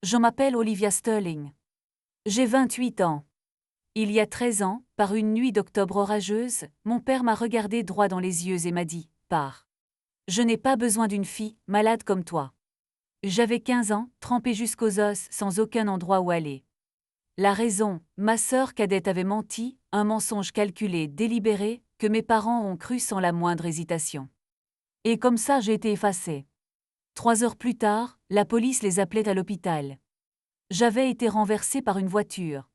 Je m'appelle Olivia Sterling. J'ai 28 ans. Il y a 13 ans, par une nuit d'octobre orageuse, mon père m'a regardé droit dans les yeux et m'a dit « Pars. Je n'ai pas besoin d'une fille, malade comme toi. » J'avais 15 ans, trempée jusqu'aux os, sans aucun endroit où aller. La raison, ma sœur cadette avait menti, un mensonge calculé, délibéré, que mes parents ont cru sans la moindre hésitation. Et comme ça j'ai été effacée. 3 heures plus tard, la police les appelait à l'hôpital. J'avais été renversée par une voiture.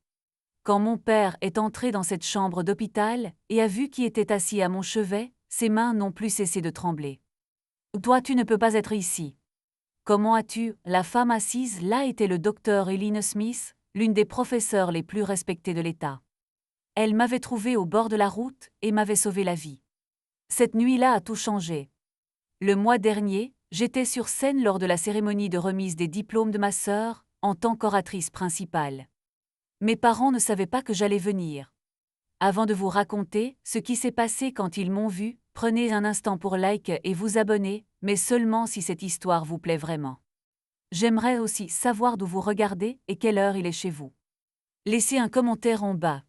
Quand mon père est entré dans cette chambre d'hôpital et a vu qui était assis à mon chevet, ses mains n'ont plus cessé de trembler. « Toi tu ne peux pas être ici. » « Comment as-tu » La femme assise là était le docteur Eileen Smith, l'une des professeurs les plus respectées de l'État. Elle m'avait trouvée au bord de la route et m'avait sauvé la vie. Cette nuit-là a tout changé. Le mois dernier, j'étais sur scène lors de la cérémonie de remise des diplômes de ma sœur, en tant qu'oratrice principale. Mes parents ne savaient pas que j'allais venir. Avant de vous raconter ce qui s'est passé quand ils m'ont vu, prenez un instant pour like et vous abonner, mais seulement si cette histoire vous plaît vraiment. J'aimerais aussi savoir d'où vous regardez et quelle heure il est chez vous. Laissez un commentaire en bas.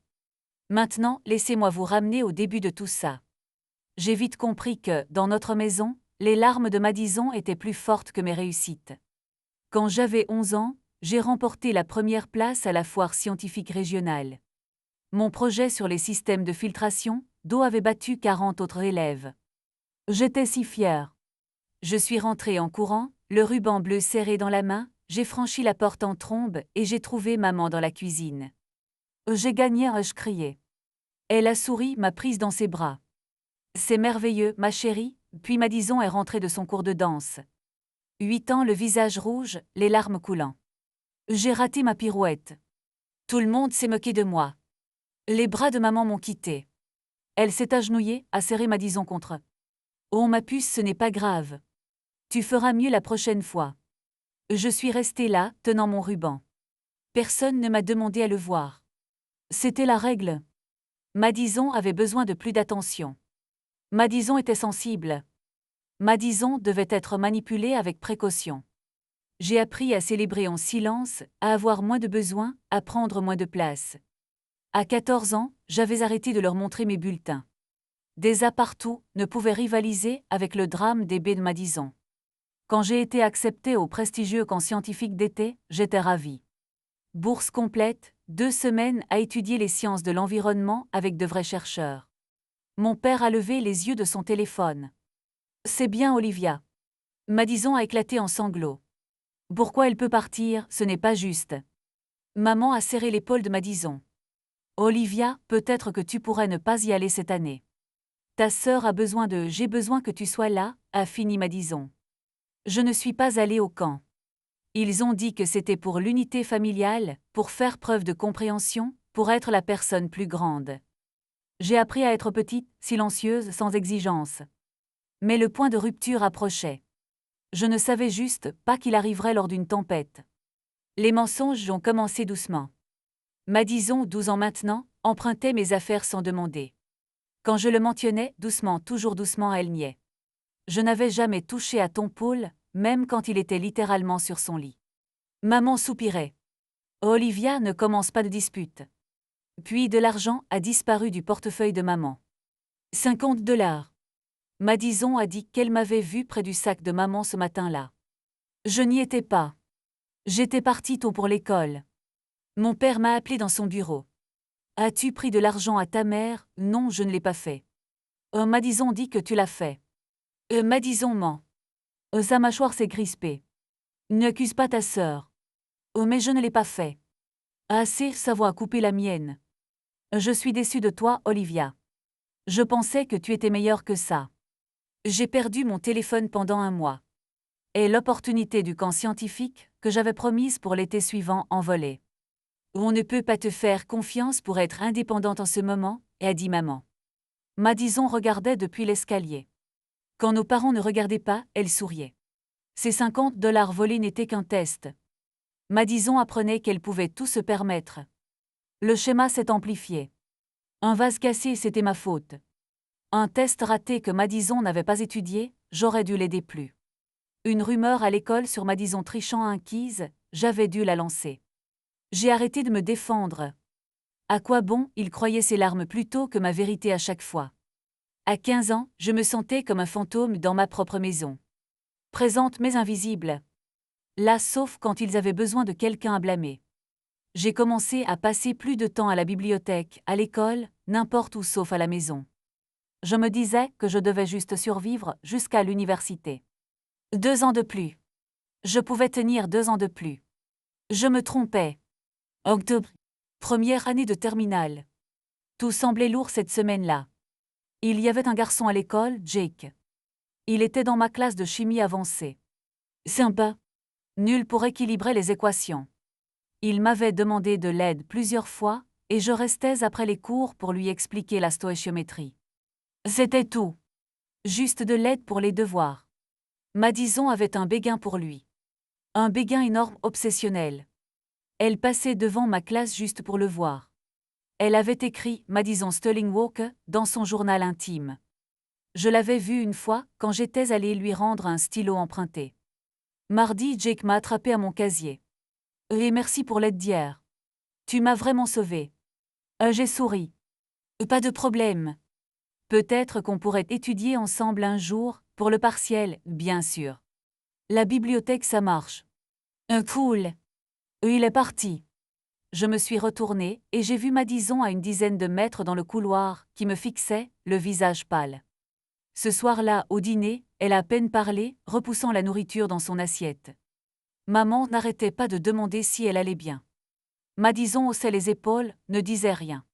Maintenant, laissez-moi vous ramener au début de tout ça. J'ai vite compris que, dans notre maison, les larmes de Madison étaient plus fortes que mes réussites. Quand j'avais 11 ans, j'ai remporté la première place à la foire scientifique régionale. Mon projet sur les systèmes de filtration d'eau avait battu 40 autres élèves. J'étais si fière. Je suis rentrée en courant, le ruban bleu serré dans la main, j'ai franchi la porte en trombe et j'ai trouvé maman dans la cuisine. J'ai gagné, je criais. Elle a souri, m'a prise dans ses bras. C'est merveilleux, ma chérie, puis Madison est rentrée de son cours de danse. 8 ans, le visage rouge, les larmes coulant. J'ai raté ma pirouette. Tout le monde s'est moqué de moi. Les bras de maman m'ont quitté. Elle s'est agenouillée, a serré Madison contre. Oh ma puce, ce n'est pas grave. Tu feras mieux la prochaine fois. Je suis restée là, tenant mon ruban. Personne ne m'a demandé à le voir. C'était la règle. Madison avait besoin de plus d'attention. Madison était sensible. Madison devait être manipulée avec précaution. J'ai appris à célébrer en silence, à avoir moins de besoins, à prendre moins de place. À 14 ans, j'avais arrêté de leur montrer mes bulletins. Des A partout ne pouvaient rivaliser avec le drame des baies de Madison. Quand j'ai été acceptée au prestigieux camp scientifique d'été, j'étais ravie. Bourse complète, 2 semaines à étudier les sciences de l'environnement avec de vrais chercheurs. Mon père a levé les yeux de son téléphone. « C'est bien, Olivia. » Madison a éclaté en sanglots. « Pourquoi elle peut partir, ce n'est pas juste. » Maman a serré l'épaule de Madison. « Olivia, peut-être que tu pourrais ne pas y aller cette année. Ta sœur a besoin de « J'ai besoin que tu sois là », a fini Madison. Je ne suis pas allée au camp. Ils ont dit que c'était pour l'unité familiale, pour faire preuve de compréhension, pour être la personne plus grande. J'ai appris à être petite, silencieuse, sans exigence. Mais le point de rupture approchait. Je ne savais juste pas qu'il arriverait lors d'une tempête. Les mensonges ont commencé doucement. Madison, 12 ans maintenant, empruntait mes affaires sans demander. Quand je le mentionnais, doucement, toujours doucement, elle niait. Je n'avais jamais touché à Tom Paul, même quand il était littéralement sur son lit. Maman soupirait. Olivia, ne commence pas de dispute. Puis de l'argent a disparu du portefeuille de maman. 50 $. Madison a dit qu'elle m'avait vu près du sac de maman ce matin-là. Je n'y étais pas. J'étais partie tôt pour l'école. Mon père m'a appelé dans son bureau. As-tu pris de l'argent à ta mère? Non, je ne l'ai pas fait. Madison dit que tu l'as fait. Madison ment. Sa mâchoire s'est crispée. N'accuse pas ta sœur. Mais je ne l'ai pas fait. Assez, sa voix a coupé la mienne. Je suis déçue de toi, Olivia. Je pensais que tu étais meilleure que ça. J'ai perdu mon téléphone pendant 1 mois. Et l'opportunité du camp scientifique, que j'avais promise pour l'été suivant, envolée. On ne peut pas te faire confiance pour être indépendante en ce moment, a dit maman. Madison regardait depuis l'escalier. Quand nos parents ne regardaient pas, elle souriait. Ces 50 $ volés n'étaient qu'un test. Madison apprenait qu'elle pouvait tout se permettre. Le schéma s'est amplifié. Un vase cassé, c'était ma faute. Un test raté que Madison n'avait pas étudié, j'aurais dû l'aider plus. Une rumeur à l'école sur Madison trichant un quiz, j'avais dû la lancer. J'ai arrêté de me défendre. À quoi bon, il croyait ses larmes plutôt que ma vérité à chaque fois. À 15 ans, je me sentais comme un fantôme dans ma propre maison. Présente mais invisible. Là, sauf quand ils avaient besoin de quelqu'un à blâmer. J'ai commencé à passer plus de temps à la bibliothèque, à l'école, n'importe où sauf à la maison. Je me disais que je devais juste survivre jusqu'à l'université. 2 ans de plus. Je pouvais tenir 2 ans de plus. Je me trompais. Octobre. Première année de terminale. Tout semblait lourd cette semaine-là. Il y avait un garçon à l'école, Jake. Il était dans ma classe de chimie avancée. Sympa. Nul pour équilibrer les équations. Il m'avait demandé de l'aide plusieurs fois, et je restais après les cours pour lui expliquer la stoïchiométrie. C'était tout. Juste de l'aide pour les devoirs. Madison avait un béguin pour lui. Un béguin énorme obsessionnel. Elle passait devant ma classe juste pour le voir. Elle avait écrit Madison Sterling Walker dans son journal intime. Je l'avais vu une fois quand j'étais allé lui rendre un stylo emprunté. Mardi, Jake m'a attrapé à mon casier. Et merci pour l'aide d'hier. Tu m'as vraiment sauvé. J'ai souri. Pas de problème. Peut-être qu'on pourrait étudier ensemble un jour, pour le partiel, bien sûr. La bibliothèque, ça marche. Cool. Il est parti. Je me suis retournée et j'ai vu Madison à une dizaine de mètres dans le couloir, qui me fixait, le visage pâle. Ce soir-là, au dîner, elle a à peine parlé, repoussant la nourriture dans son assiette. Maman n'arrêtait pas de demander si elle allait bien. Madison haussait les épaules, ne disait rien.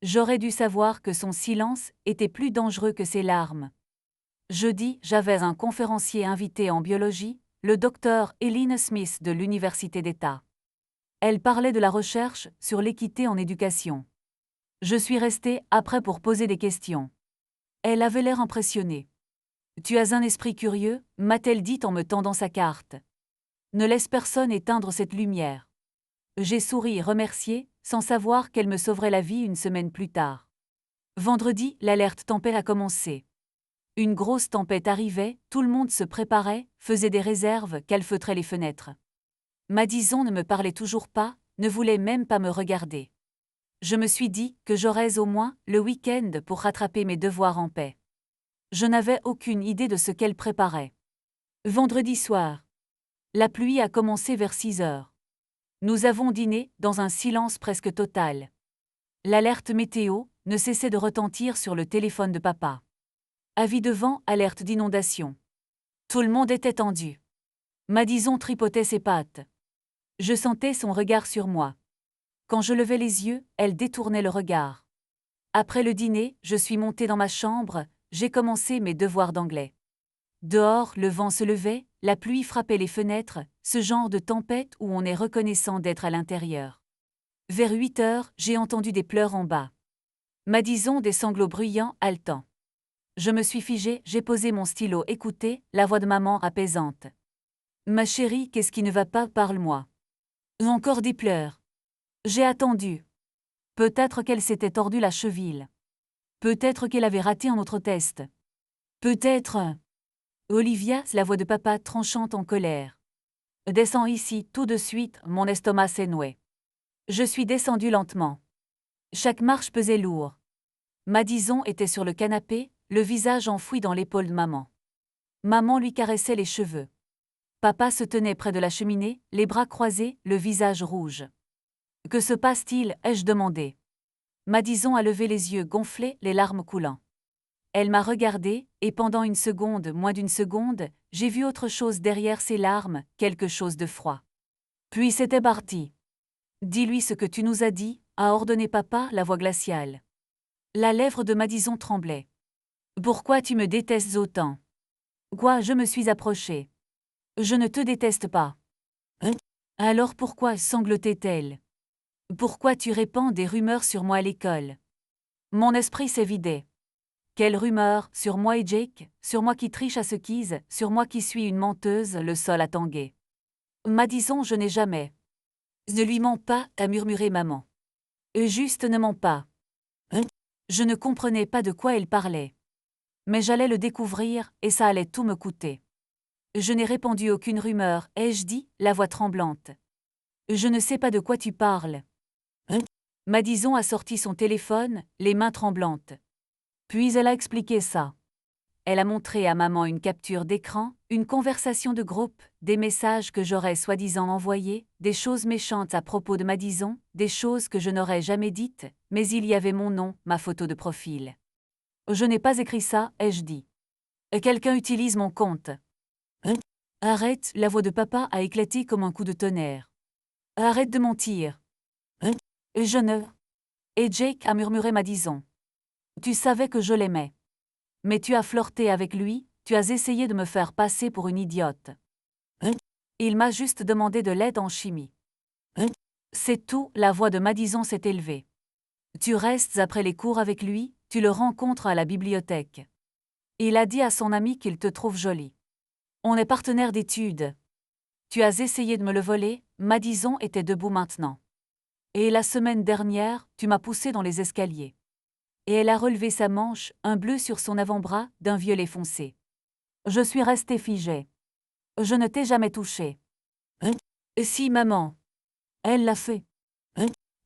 J'aurais dû savoir que son silence était plus dangereux que ses larmes. Jeudi, j'avais un conférencier invité en biologie, le docteur Eileen Smith de l'Université d'État. Elle parlait de la recherche sur l'équité en éducation. Je suis restée après pour poser des questions. Elle avait l'air impressionnée. « Tu as un esprit curieux », m'a-t-elle dit en me tendant sa carte. « Ne laisse personne éteindre cette lumière. » J'ai souri et remercié, sans savoir qu'elle me sauverait la vie une semaine plus tard. Vendredi, l'alerte tempête a commencé. Une grosse tempête arrivait, tout le monde se préparait, faisait des réserves, calfeutrait les fenêtres. Madison ne me parlait toujours pas, ne voulait même pas me regarder. Je me suis dit que j'aurais au moins le week-end pour rattraper mes devoirs en paix. Je n'avais aucune idée de ce qu'elle préparait. Vendredi soir. La pluie a commencé vers 6 heures. Nous avons dîné dans un silence presque total. L'alerte météo ne cessait de retentir sur le téléphone de papa. Avis de vent, alerte d'inondation. Tout le monde était tendu. Madison tripotait ses pattes. Je sentais son regard sur moi. Quand je levais les yeux, elle détournait le regard. Après le dîner, je suis montée dans ma chambre, j'ai commencé mes devoirs d'anglais. Dehors, le vent se levait, la pluie frappait les fenêtres, ce genre de tempête où on est reconnaissant d'être à l'intérieur. Vers 8 heures, j'ai entendu des pleurs en bas. Madison, des sanglots bruyants, haletants. Je me suis figée, j'ai posé mon stylo, écouté, la voix de maman apaisante. Ma chérie, qu'est-ce qui ne va pas, parle-moi. Encore des pleurs. J'ai attendu. Peut-être qu'elle s'était tordue la cheville. Peut-être qu'elle avait raté un autre test. Peut-être. Olivia, la voix de papa tranchante en colère. Descends ici, tout de suite, mon estomac s'est noué. Je suis descendue lentement. Chaque marche pesait lourd. Madison était sur le canapé, le visage enfoui dans l'épaule de maman. Maman lui caressait les cheveux. Papa se tenait près de la cheminée, les bras croisés, le visage rouge. « Que se passe-t-il » ai-je demandé. Madison a levé les yeux gonflés, les larmes coulant. Elle m'a regardé, et pendant une seconde, moins d'une seconde, j'ai vu autre chose derrière ses larmes, quelque chose de froid. Puis c'était parti. « Dis-lui ce que tu nous as dit » a ordonné papa, la voix glaciale. La lèvre de Madison tremblait. « Pourquoi tu me détestes autant ?» Quoi, je me suis approchée. « Je ne te déteste pas. » Alors pourquoi sanglotait-elle? Pourquoi tu répands des rumeurs sur moi à l'école? Mon esprit s'est vidé. Quelles rumeurs, sur moi et Jake, sur moi qui triche à ce quise, sur moi qui suis une menteuse, le sol a tangué. Madison, je n'ai jamais. Ne lui mens pas, a murmuré maman. Juste ne mens pas. Je ne comprenais pas de quoi elle parlait. Mais j'allais le découvrir, et ça allait tout me coûter. Je n'ai répandu aucune rumeur, ai-je dit, la voix tremblante. Je ne sais pas de quoi tu parles. Madison a sorti son téléphone, les mains tremblantes. Puis elle a expliqué ça. Elle a montré à maman une capture d'écran, une conversation de groupe, des messages que j'aurais soi-disant envoyés, des choses méchantes à propos de Madison, des choses que je n'aurais jamais dites, mais il y avait mon nom, ma photo de profil. Je n'ai pas écrit ça, ai-je dit. Quelqu'un utilise mon compte. Arrête, la voix de papa a éclaté comme un coup de tonnerre. Arrête de mentir. Je ne. Et Jake a murmuré Madison. Tu savais que je l'aimais. Mais tu as flirté avec lui, tu as essayé de me faire passer pour une idiote. Il m'a juste demandé de l'aide en chimie. C'est tout, la voix de Madison s'est élevée. Tu restes après les cours avec lui, tu le rencontres à la bibliothèque. Il a dit à son ami qu'il te trouve jolie. On est partenaires d'études. Tu as essayé de me le voler, Madison était debout maintenant. Et la semaine dernière, tu m'as poussé dans les escaliers. Et elle a relevé sa manche, un bleu sur son avant-bras, d'un violet foncé. Je suis restée figée. Je ne t'ai jamais touché. Si, maman. Elle l'a fait.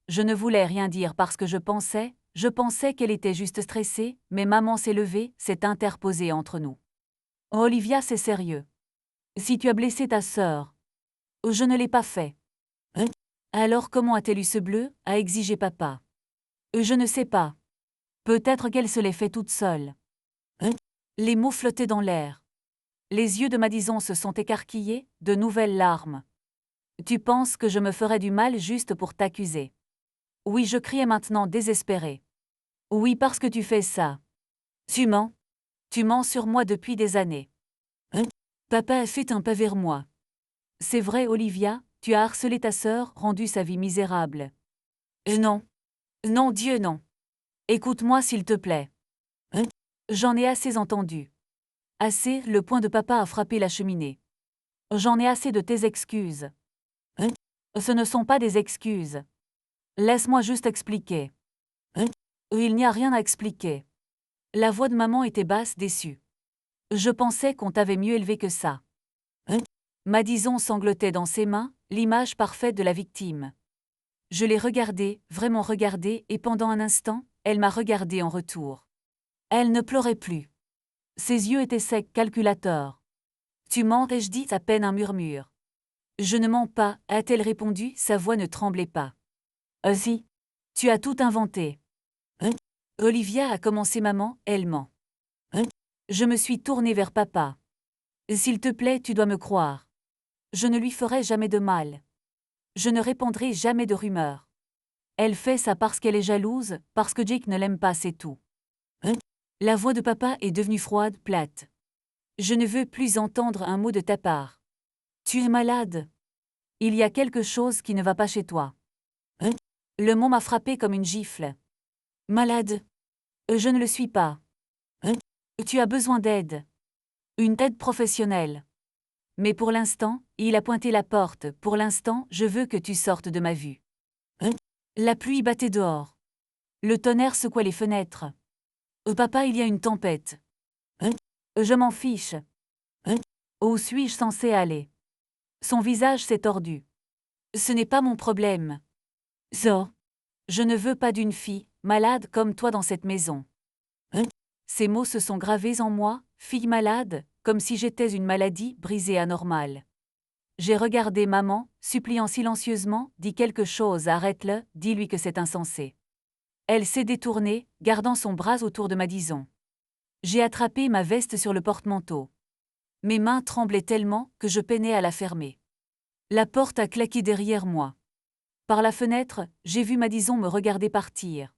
Je ne voulais rien dire parce que je pensais qu'elle était juste stressée, mais maman s'est levée, s'est interposée entre nous. Olivia, c'est sérieux. Si tu as blessé ta sœur. Je ne l'ai pas fait. Alors comment a-t-elle eu ce bleu, a exigé papa. Je ne sais pas. Peut-être qu'elle se l'est fait toute seule. Les mots flottaient dans l'air. Les yeux de Madison se sont écarquillés, de nouvelles larmes. Tu penses que je me ferais du mal juste pour t'accuser. Oui, je criais maintenant désespérée. Oui, parce que tu fais ça. Tu mens. Tu mens sur moi depuis des années. Papa a fait un pas vers moi. C'est vrai, Olivia, tu as harcelé ta sœur, rendu sa vie misérable. Non. Non, Dieu, non. Écoute-moi s'il te plaît. J'en ai assez entendu. Assez, le poing de papa a frappé la cheminée. J'en ai assez de tes excuses. Ce ne sont pas des excuses. Laisse-moi juste expliquer. Il n'y a rien à expliquer. La voix de maman était basse, déçue. Je pensais qu'on t'avait mieux élevé que ça. Madison sanglotait dans ses mains, l'image parfaite de la victime. Je l'ai regardée, vraiment regardée, et pendant un instant, elle m'a regardée en retour. Elle ne pleurait plus. Ses yeux étaient secs, calculateurs. Tu mens, ai-je dit à peine un murmure. Je ne mens pas, a-t-elle répondu, sa voix ne tremblait pas. Si. Tu as tout inventé. Olivia a commencé maman, elle ment. Je me suis tournée vers papa. S'il te plaît, tu dois me croire. Je ne lui ferai jamais de mal. Je ne répandrai jamais de rumeurs. Elle fait ça parce qu'elle est jalouse, parce que Jake ne l'aime pas, c'est tout. La voix de papa est devenue froide, plate. Je ne veux plus entendre un mot de ta part. Tu es malade. Il y a quelque chose qui ne va pas chez toi. Le mot m'a frappé comme une gifle. Malade. Je ne le suis pas. Tu as besoin d'aide. Une aide professionnelle. Mais pour l'instant, il a pointé la porte, pour l'instant, je veux que tu sortes de ma vue. La pluie battait dehors. Le tonnerre secouait les fenêtres. Papa, il y a une tempête. Je m'en fiche. Où suis-je censé aller? Son visage s'est tordu. Ce n'est pas mon problème. So. Je ne veux pas d'une fille, malade comme toi dans cette maison. Ces mots se sont gravés en moi, fille malade, comme si j'étais une maladie brisée anormale. J'ai regardé maman, suppliant silencieusement, dis quelque chose, arrête-le, dis-lui que c'est insensé. Elle s'est détournée, gardant son bras autour de Madison. J'ai attrapé ma veste sur le porte-manteau. Mes mains tremblaient tellement que je peinais à la fermer. La porte a claqué derrière moi. Par la fenêtre, j'ai vu Madison me regarder partir.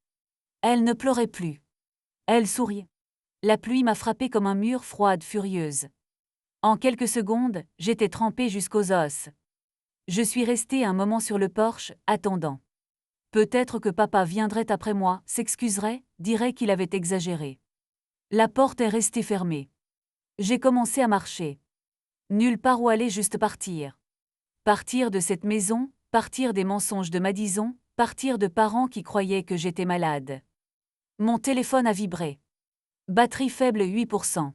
Elle ne pleurait plus. Elle souriait. La pluie m'a frappée comme un mur, froide, furieuse. En quelques secondes, j'étais trempée jusqu'aux os. Je suis restée un moment sur le porche, attendant. Peut-être que papa viendrait après moi, s'excuserait, dirait qu'il avait exagéré. La porte est restée fermée. J'ai commencé à marcher. Nulle part où aller, juste partir. Partir de cette maison, partir des mensonges de Madison, partir de parents qui croyaient que j'étais malade. Mon téléphone a vibré. Batterie faible 8%.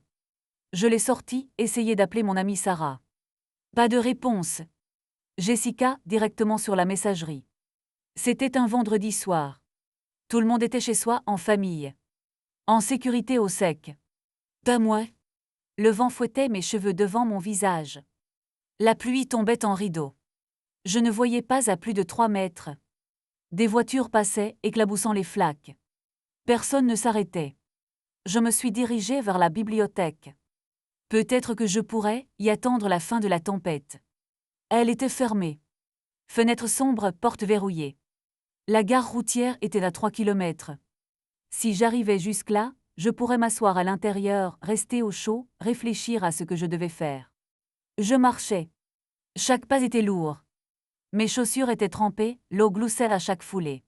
Je l'ai sorti, essayé d'appeler mon amie Sarah. Pas de réponse. Jessica, directement sur la messagerie. C'était un vendredi soir. Tout le monde était chez soi, en famille. En sécurité au sec. Pas moi. Le vent fouettait mes cheveux devant mon visage. La pluie tombait en rideaux. Je ne voyais pas à plus de 3 mètres. Des voitures passaient, éclaboussant les flaques. Personne ne s'arrêtait. Je me suis dirigée vers la bibliothèque. Peut-être que je pourrais y attendre la fin de la tempête. Elle était fermée. Fenêtre sombre, porte verrouillée. La gare routière était à 3 kilomètres. Si j'arrivais jusque-là, je pourrais m'asseoir à l'intérieur, rester au chaud, réfléchir à ce que je devais faire. Je marchais. Chaque pas était lourd. Mes chaussures étaient trempées, l'eau gloussait à chaque foulée.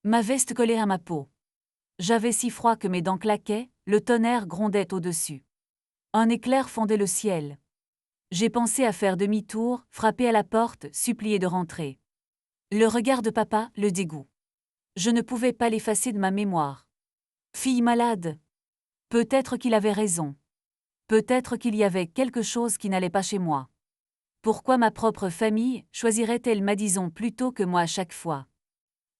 Ma veste collait à ma peau. J'avais si froid que mes dents claquaient, le tonnerre grondait au-dessus. Un éclair fondait le ciel. J'ai pensé à faire demi-tour, frapper à la porte, supplier de rentrer. Le regard de papa, le dégoût. Je ne pouvais pas l'effacer de ma mémoire. Fille malade. Peut-être qu'il avait raison. Peut-être qu'il y avait quelque chose qui n'allait pas chez moi. Pourquoi ma propre famille choisirait-elle Madison plutôt que moi à chaque fois?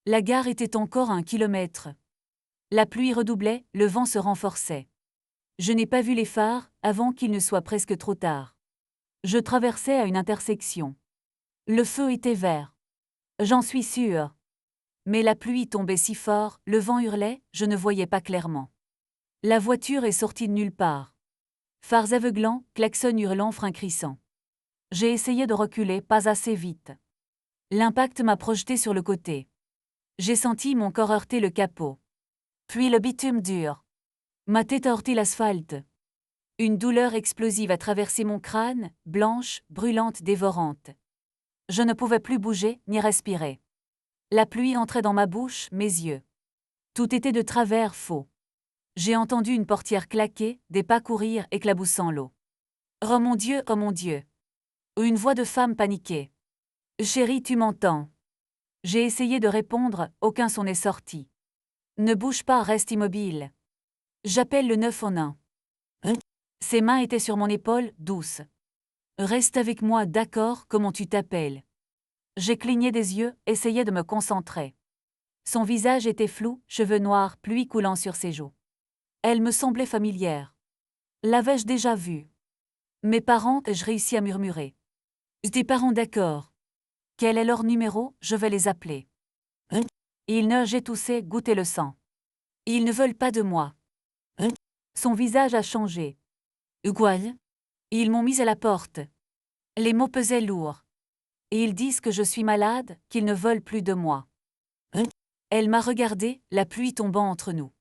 La gare était encore à 1 kilomètre. La pluie redoublait, le vent se renforçait. Je n'ai pas vu les phares avant qu'il ne soit presque trop tard. Je traversais à une intersection. Le feu était vert. J'en suis sûre. Mais la pluie tombait si fort, le vent hurlait, je ne voyais pas clairement. La voiture est sortie de nulle part. Phares aveuglants, klaxon hurlant, frein crissant. J'ai essayé de reculer, pas assez vite. L'impact m'a projeté sur le côté. J'ai senti mon corps heurter le capot. Puis le bitume dur. Ma tête a heurté l'asphalte. Une douleur explosive a traversé mon crâne, blanche, brûlante, dévorante. Je ne pouvais plus bouger, ni respirer. La pluie entrait dans ma bouche, mes yeux. Tout était de travers, faux. J'ai entendu une portière claquer, des pas courir, éclaboussant l'eau. Oh mon Dieu, oh mon Dieu. Une voix de femme paniquée. Chérie, tu m'entends? J'ai essayé de répondre, aucun son n'est sorti. Ne bouge pas, reste immobile. J'appelle le 911. Ses mains étaient sur mon épaule, douces. Reste avec moi, d'accord, comment tu t'appelles? J'ai cligné des yeux, essayé de me concentrer. Son visage était flou, cheveux noirs, pluie coulant sur ses joues. Elle me semblait familière. L'avais-je déjà vue? Mes parents, ai-je réussi à murmurer. Tes parents d'accord. Quel est leur numéro? Je vais les appeler. Ils neigeaient, toussaient, goûtaient le sang. Ils ne veulent pas de moi. Son visage a changé. Quoi? Ils m'ont mise à la porte. Les mots pesaient lourds. Et ils disent que je suis malade, qu'ils ne veulent plus de moi. Elle m'a regardé, la pluie tombant entre nous.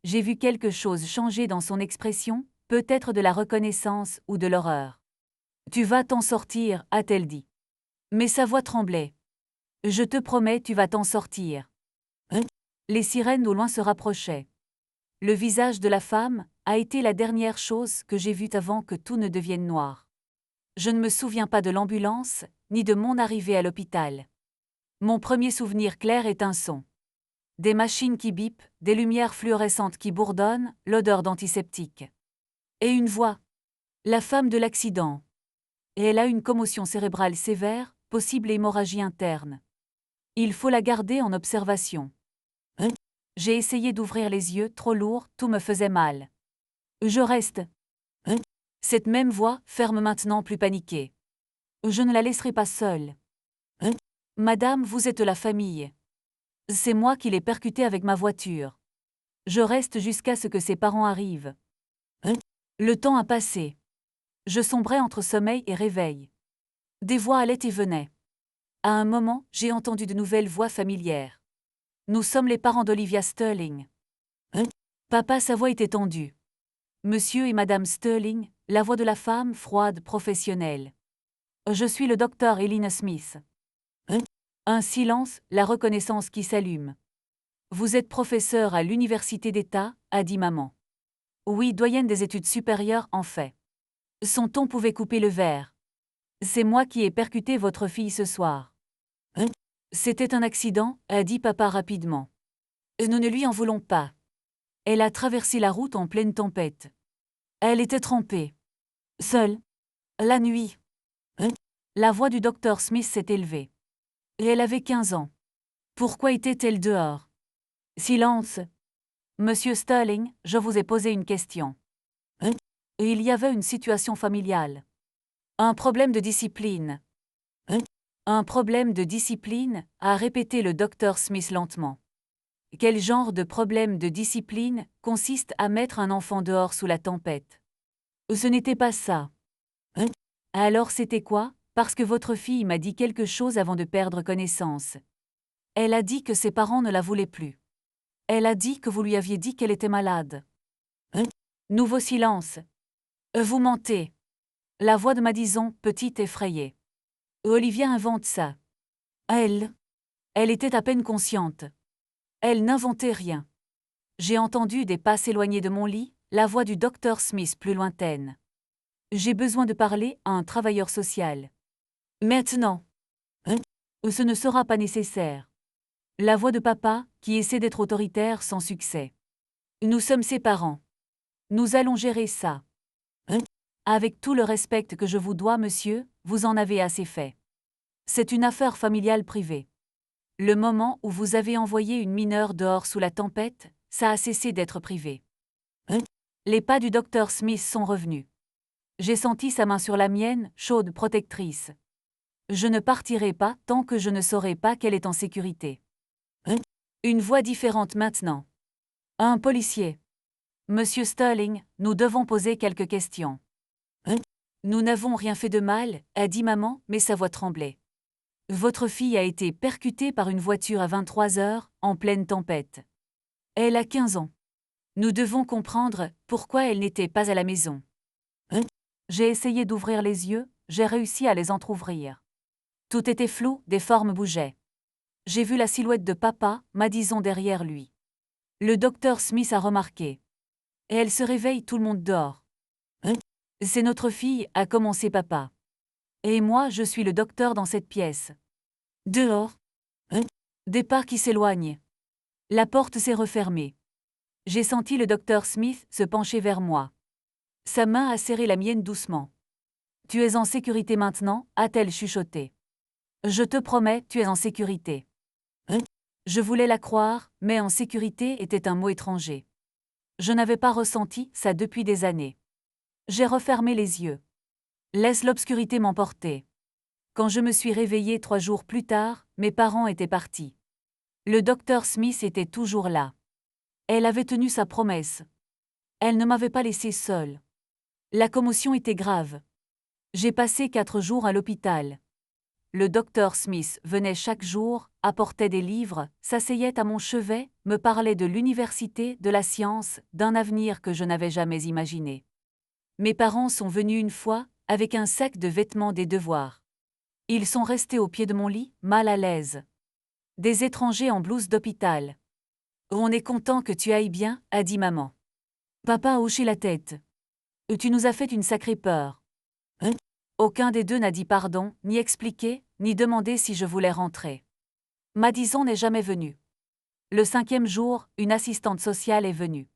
J'ai vu quelque chose changer dans son expression, peut-être de la reconnaissance ou de l'horreur. Tu vas t'en sortir, a-t-elle dit. Mais sa voix tremblait. Je te promets, tu vas t'en sortir. Les sirènes au loin se rapprochaient. Le visage de la femme a été la dernière chose que j'ai vue avant que tout ne devienne noir. Je ne me souviens pas de l'ambulance, ni de mon arrivée à l'hôpital. Mon premier souvenir clair est un son. Des machines qui bipent, des lumières fluorescentes qui bourdonnent, l'odeur d'antiseptique. Et une voix. La femme de l'accident. Et elle a une commotion cérébrale sévère, possible hémorragie interne. Il faut la garder en observation. J'ai essayé d'ouvrir les yeux, trop lourd, tout me faisait mal. Je reste. Cette même voix, ferme maintenant, plus paniquée. Je ne la laisserai pas seule. Madame, vous êtes la famille. C'est moi qui l'ai percutée avec ma voiture. Je reste jusqu'à ce que ses parents arrivent. Le temps a passé. Je sombrais entre sommeil et réveil. Des voix allaient et venaient. À un moment, j'ai entendu de nouvelles voix familières. Nous sommes les parents d'Olivia Sterling. Papa, sa voix était tendue. Monsieur et Madame Sterling, la voix de la femme, froide, professionnelle. Je suis le docteur Elina Smith. Un silence, la reconnaissance qui s'allume. Vous êtes professeur à l'Université d'État, a dit maman. Oui, doyenne des études supérieures, en fait. Son ton pouvait couper le verre. C'est moi qui ai percuté votre fille ce soir. C'était un accident, a dit papa rapidement. Nous ne lui en voulons pas. Elle a traversé la route en pleine tempête. Elle était trempée. Seule. La nuit. La voix du docteur Smith s'est élevée. Et elle avait 15 ans. Pourquoi était-elle dehors? Silence. Monsieur Sterling, je vous ai posé une question. Et il y avait une situation familiale. Un problème de discipline. Un problème de discipline, a répété le docteur Smith lentement. Quel genre de problème de discipline consiste à mettre un enfant dehors sous la tempête? Ce n'était pas ça. Alors c'était quoi? Parce que votre fille m'a dit quelque chose avant de perdre connaissance. Elle a dit que ses parents ne la voulaient plus. Elle a dit que vous lui aviez dit qu'elle était malade. Nouveau silence. Vous mentez. La voix de Madison, petite effrayée. Olivia invente ça. Elle était à peine consciente. Elle n'inventait rien. J'ai entendu des pas s'éloigner de mon lit, la voix du docteur Smith plus lointaine. J'ai besoin de parler à un travailleur social. Maintenant. Ce ne sera pas nécessaire. La voix de papa, qui essaie d'être autoritaire sans succès. Nous sommes ses parents. Nous allons gérer ça. Avec tout le respect que je vous dois, monsieur, vous en avez assez fait. C'est une affaire familiale privée. Le moment où vous avez envoyé une mineure dehors sous la tempête, ça a cessé d'être privé. Les pas du docteur Smith sont revenus. J'ai senti sa main sur la mienne, chaude, protectrice. Je ne partirai pas tant que je ne saurai pas qu'elle est en sécurité. Une voix différente maintenant. Un policier. Monsieur Sterling, nous devons poser quelques questions. Nous n'avons rien fait de mal, a dit maman, mais sa voix tremblait. Votre fille a été percutée par une voiture à 23 heures, en pleine tempête. Elle a 15 ans. Nous devons comprendre pourquoi elle n'était pas à la maison. J'ai essayé d'ouvrir les yeux, j'ai réussi à les entr'ouvrir. Tout était flou, des formes bougeaient. J'ai vu la silhouette de papa, Madison derrière lui. Le docteur Smith a remarqué. Et elle se réveille, tout le monde dort. C'est notre fille, a commencé papa. Et moi, je suis le docteur dans cette pièce. Dehors. Des pas qui s'éloignent. La porte s'est refermée. J'ai senti le docteur Smith se pencher vers moi. Sa main a serré la mienne doucement. Tu es en sécurité maintenant, a-t-elle chuchoté. Je te promets, tu es en sécurité. Je voulais la croire, mais en sécurité était un mot étranger. Je n'avais pas ressenti ça depuis des années. J'ai refermé les yeux. Laisse l'obscurité m'emporter. Quand je me suis réveillée 3 jours plus tard, mes parents étaient partis. Le docteur Smith était toujours là. Elle avait tenu sa promesse. Elle ne m'avait pas laissée seule. La commotion était grave. J'ai passé 4 jours à l'hôpital. Le docteur Smith venait chaque jour, apportait des livres, s'asseyait à mon chevet, me parlait de l'université, de la science, d'un avenir que je n'avais jamais imaginé. Mes parents sont venus une fois, avec un sac de vêtements des devoirs. Ils sont restés au pied de mon lit, mal à l'aise. Des étrangers en blouse d'hôpital. On est content que tu ailles bien, a dit maman. Papa a hoché la tête. Tu nous as fait une sacrée peur. Aucun des deux n'a dit pardon, ni expliqué, ni demandé si je voulais rentrer. Madison n'est jamais venue. Le 5e jour, une assistante sociale est venue.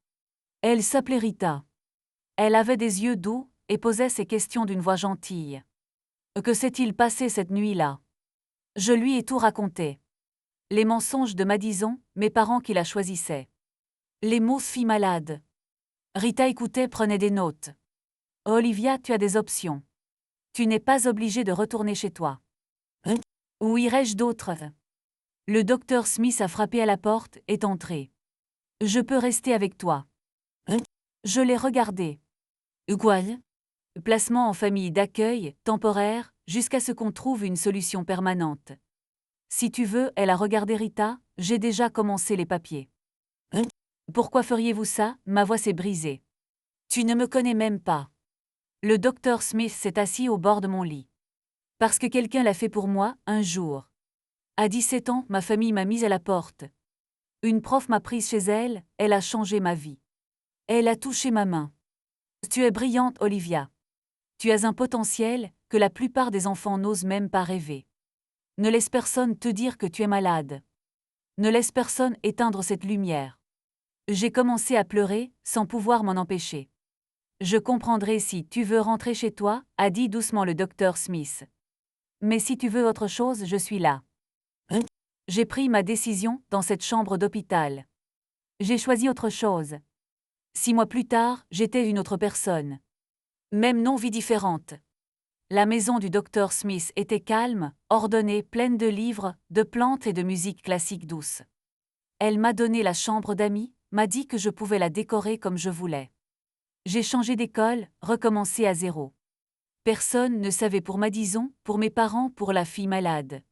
Elle s'appelait Rita. Elle avait des yeux doux et posait ses questions d'une voix gentille. Que s'est-il passé cette nuit-là? Je lui ai tout raconté. Les mensonges de Madison, mes parents qui la choisissaient. Les mots filles malades. Rita écoutait, prenait des notes. Olivia, tu as des options. Tu n'es pas obligée de retourner chez toi. Où irais-je d'autre? Le docteur Smith a frappé à la porte, est entré. Je peux rester avec toi. Je l'ai regardé. Quoi? Placement en famille d'accueil, temporaire, jusqu'à ce qu'on trouve une solution permanente. Si tu veux, elle a regardé Rita, j'ai déjà commencé les papiers. Pourquoi feriez-vous ça? Ma voix s'est brisée. Tu ne me connais même pas. Le docteur Smith s'est assis au bord de mon lit. Parce que quelqu'un l'a fait pour moi, un jour. À 17 ans, ma famille m'a mise à la porte. Une prof m'a prise chez elle, elle a changé ma vie. Elle a touché ma main. Tu es brillante, Olivia. Tu as un potentiel que la plupart des enfants n'osent même pas rêver. Ne laisse personne te dire que tu es malade. Ne laisse personne éteindre cette lumière. J'ai commencé à pleurer, sans pouvoir m'en empêcher. Je comprendrai si tu veux rentrer chez toi, a dit doucement le docteur Smith. Mais si tu veux autre chose, je suis là. Hein? J'ai pris ma décision dans cette chambre d'hôpital. J'ai choisi autre chose. 6 mois plus tard, j'étais une autre personne. Même non-vie différente. La maison du docteur Smith était calme, ordonnée, pleine de livres, de plantes et de musique classique douce. Elle m'a donné la chambre d'amis, m'a dit que je pouvais la décorer comme je voulais. J'ai changé d'école, recommencé à zéro. Personne ne savait pour Madison, pour mes parents, pour la fille malade.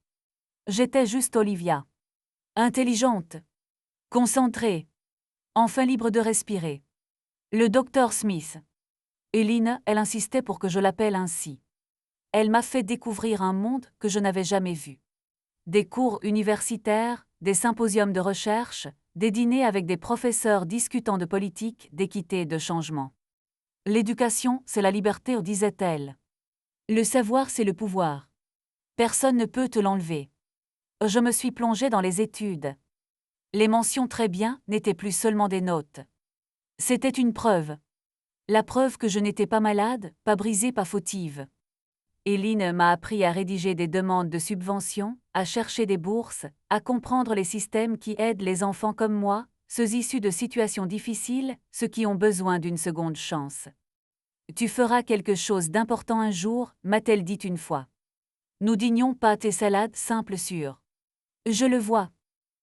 J'étais juste Olivia. Intelligente. Concentrée. Enfin libre de respirer. Le docteur Smith. Eileen, elle insistait pour que je l'appelle ainsi. Elle m'a fait découvrir un monde que je n'avais jamais vu. Des cours universitaires, des symposiums de recherche, des dîners avec des professeurs discutant de politique, d'équité et de changement. L'éducation, c'est la liberté, disait-elle. Le savoir, c'est le pouvoir. Personne ne peut te l'enlever. Je me suis plongée dans les études. Les mentions très bien n'étaient plus seulement des notes. C'était une preuve. La preuve que je n'étais pas malade, pas brisée, pas fautive. Eileen m'a appris à rédiger des demandes de subventions, à chercher des bourses, à comprendre les systèmes qui aident les enfants comme moi, ceux issus de situations difficiles, ceux qui ont besoin d'une seconde chance. Tu feras quelque chose d'important un jour, m'a-t-elle dit une fois. Nous dînions pâtes et salades simples sûres. Je le vois.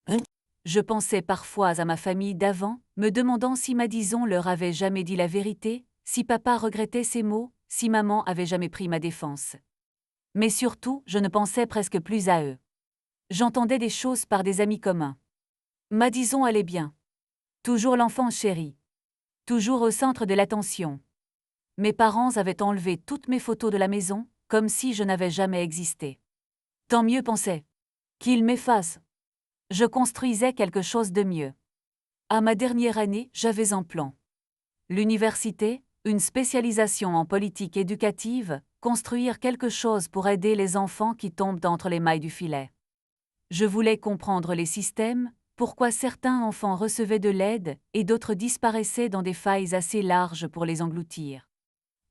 Hein? Je pensais parfois à ma famille d'avant, me demandant si Madison leur avait jamais dit la vérité, si papa regrettait ses mots, si maman avait jamais pris ma défense. Mais surtout, je ne pensais presque plus à eux. J'entendais des choses par des amis communs. Madison allait bien. Toujours l'enfant chéri. Toujours au centre de l'attention. Mes parents avaient enlevé toutes mes photos de la maison, comme si je n'avais jamais existé. Tant mieux, pensais. Qu'ils m'effacent. Je construisais quelque chose de mieux. À ma dernière année, j'avais un plan. L'université, une spécialisation en politique éducative, construire quelque chose pour aider les enfants qui tombent entre les mailles du filet. Je voulais comprendre les systèmes, pourquoi certains enfants recevaient de l'aide et d'autres disparaissaient dans des failles assez larges pour les engloutir.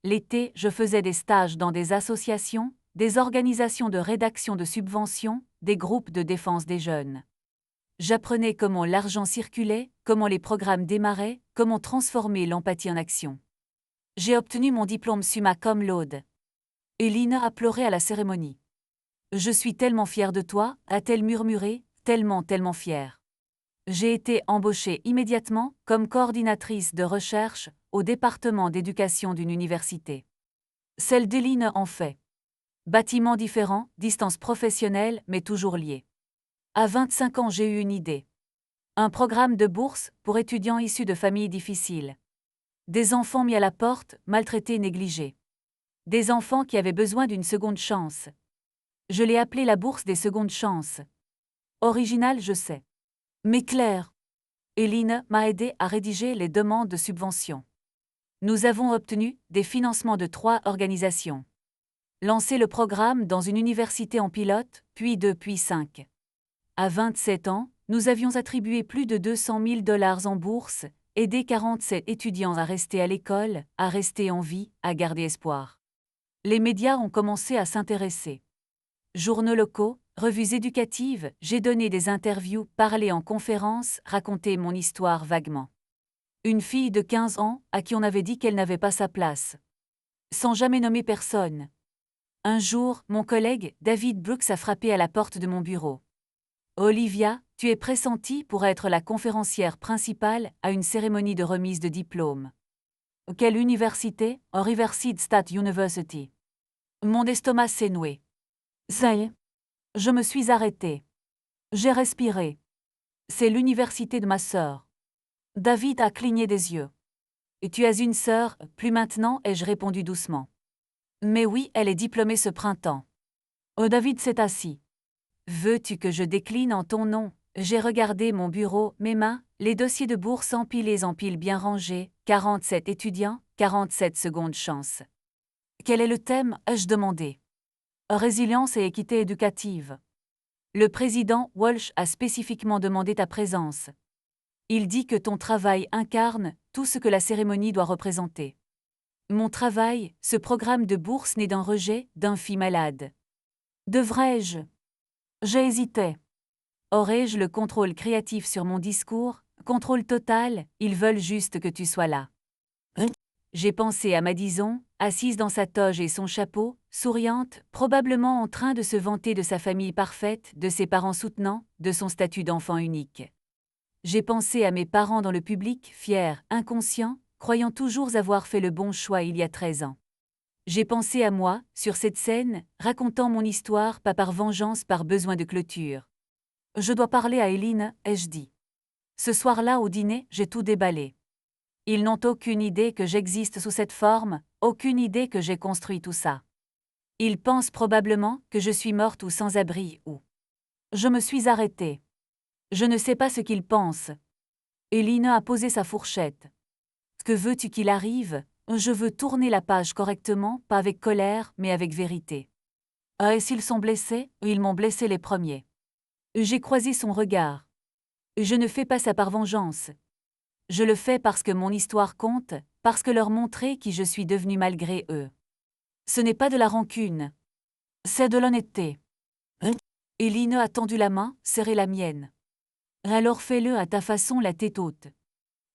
L'été, je faisais des stages dans des associations, des organisations de rédaction de subventions, des groupes de défense des jeunes. J'apprenais comment l'argent circulait, comment les programmes démarraient, comment transformer l'empathie en action. J'ai obtenu mon diplôme summa cum laude. Eileen a pleuré à la cérémonie. Je suis tellement fière de toi, a-t-elle murmuré, tellement fière. J'ai été embauchée immédiatement comme coordinatrice de recherche au département d'éducation d'une université. Celle d'Eileen en fait. Bâtiments différents, distance professionnelle, mais toujours liés. À 25 ans, j'ai eu une idée. Un programme de bourse pour étudiants issus de familles difficiles. Des enfants mis à la porte, maltraités, négligés. Des enfants qui avaient besoin d'une seconde chance. Je l'ai appelé la bourse des secondes chances. Original, je sais. Mais clair. Eileen m'a aidé à rédiger les demandes de subvention. Nous avons obtenu des financements de 3 organisations. Lancé le programme dans une université en pilote, puis 2, puis 5. À 27 ans, nous avions attribué plus de 200 000 $ en bourse, aidé 47 étudiants à rester à l'école, à rester en vie, à garder espoir. Les médias ont commencé à s'intéresser. Journaux locaux, revues éducatives, j'ai donné des interviews, parlé en conférences, raconté mon histoire vaguement. Une fille de 15 ans à qui on avait dit qu'elle n'avait pas sa place. Sans jamais nommer personne. Un jour, mon collègue, David Brooks, a frappé à la porte de mon bureau. Olivia, tu es pressentie pour être la conférencière principale à une cérémonie de remise de diplôme. Quelle université? Riverside State University. Mon estomac s'est noué. Ça y est. Je me suis arrêtée. J'ai respiré. C'est l'université de ma sœur. David a cligné des yeux. Et tu as une sœur, plus maintenant, ai-je répondu doucement. Mais oui, elle est diplômée ce printemps. Oh, David s'est assis. Veux-tu que je décline en ton nom? J'ai regardé mon bureau, mes mains, les dossiers de bourse empilés en piles bien rangés, 47 étudiants, 47 secondes chances. Quel est le thème? Ai-je demandé. Résilience et équité éducative. Le président Walsh a spécifiquement demandé ta présence. Il dit que ton travail incarne tout ce que la cérémonie doit représenter. Mon travail, ce programme de bourse naît d'un rejet, d'un fille malade. Devrais-je? J'hésitais. Aurais-je le contrôle créatif sur mon discours? Contrôle total, ils veulent juste que tu sois là. J'ai pensé à Madison, assise dans sa toge et son chapeau, souriante, probablement en train de se vanter de sa famille parfaite, de ses parents soutenants, de son statut d'enfant unique. J'ai pensé à mes parents dans le public, fiers, inconscients, croyant toujours avoir fait le bon choix il y a 13 ans. J'ai pensé à moi, sur cette scène, racontant mon histoire pas par vengeance, par besoin de clôture. Je dois parler à Eileen, ai-je dit. Ce soir-là au dîner, j'ai tout déballé. Ils n'ont aucune idée que j'existe sous cette forme, aucune idée que j'ai construit tout ça. Ils pensent probablement que je suis morte ou sans abri ou... Je me suis arrêtée. Je ne sais pas ce qu'ils pensent. Eileen a posé sa fourchette. Que veux-tu qu'il arrive? Je veux tourner la page correctement, pas avec colère, mais avec vérité. Ah, et s'ils sont blessés, ils m'ont blessé les premiers. J'ai croisé son regard. Je ne fais pas ça par vengeance. Je le fais parce que mon histoire compte, parce que leur montrer qui je suis devenue malgré eux. Ce n'est pas de la rancune. C'est de l'honnêteté. Eileen a tendu la main, serré la mienne. Alors fais-le à ta façon, la tête haute.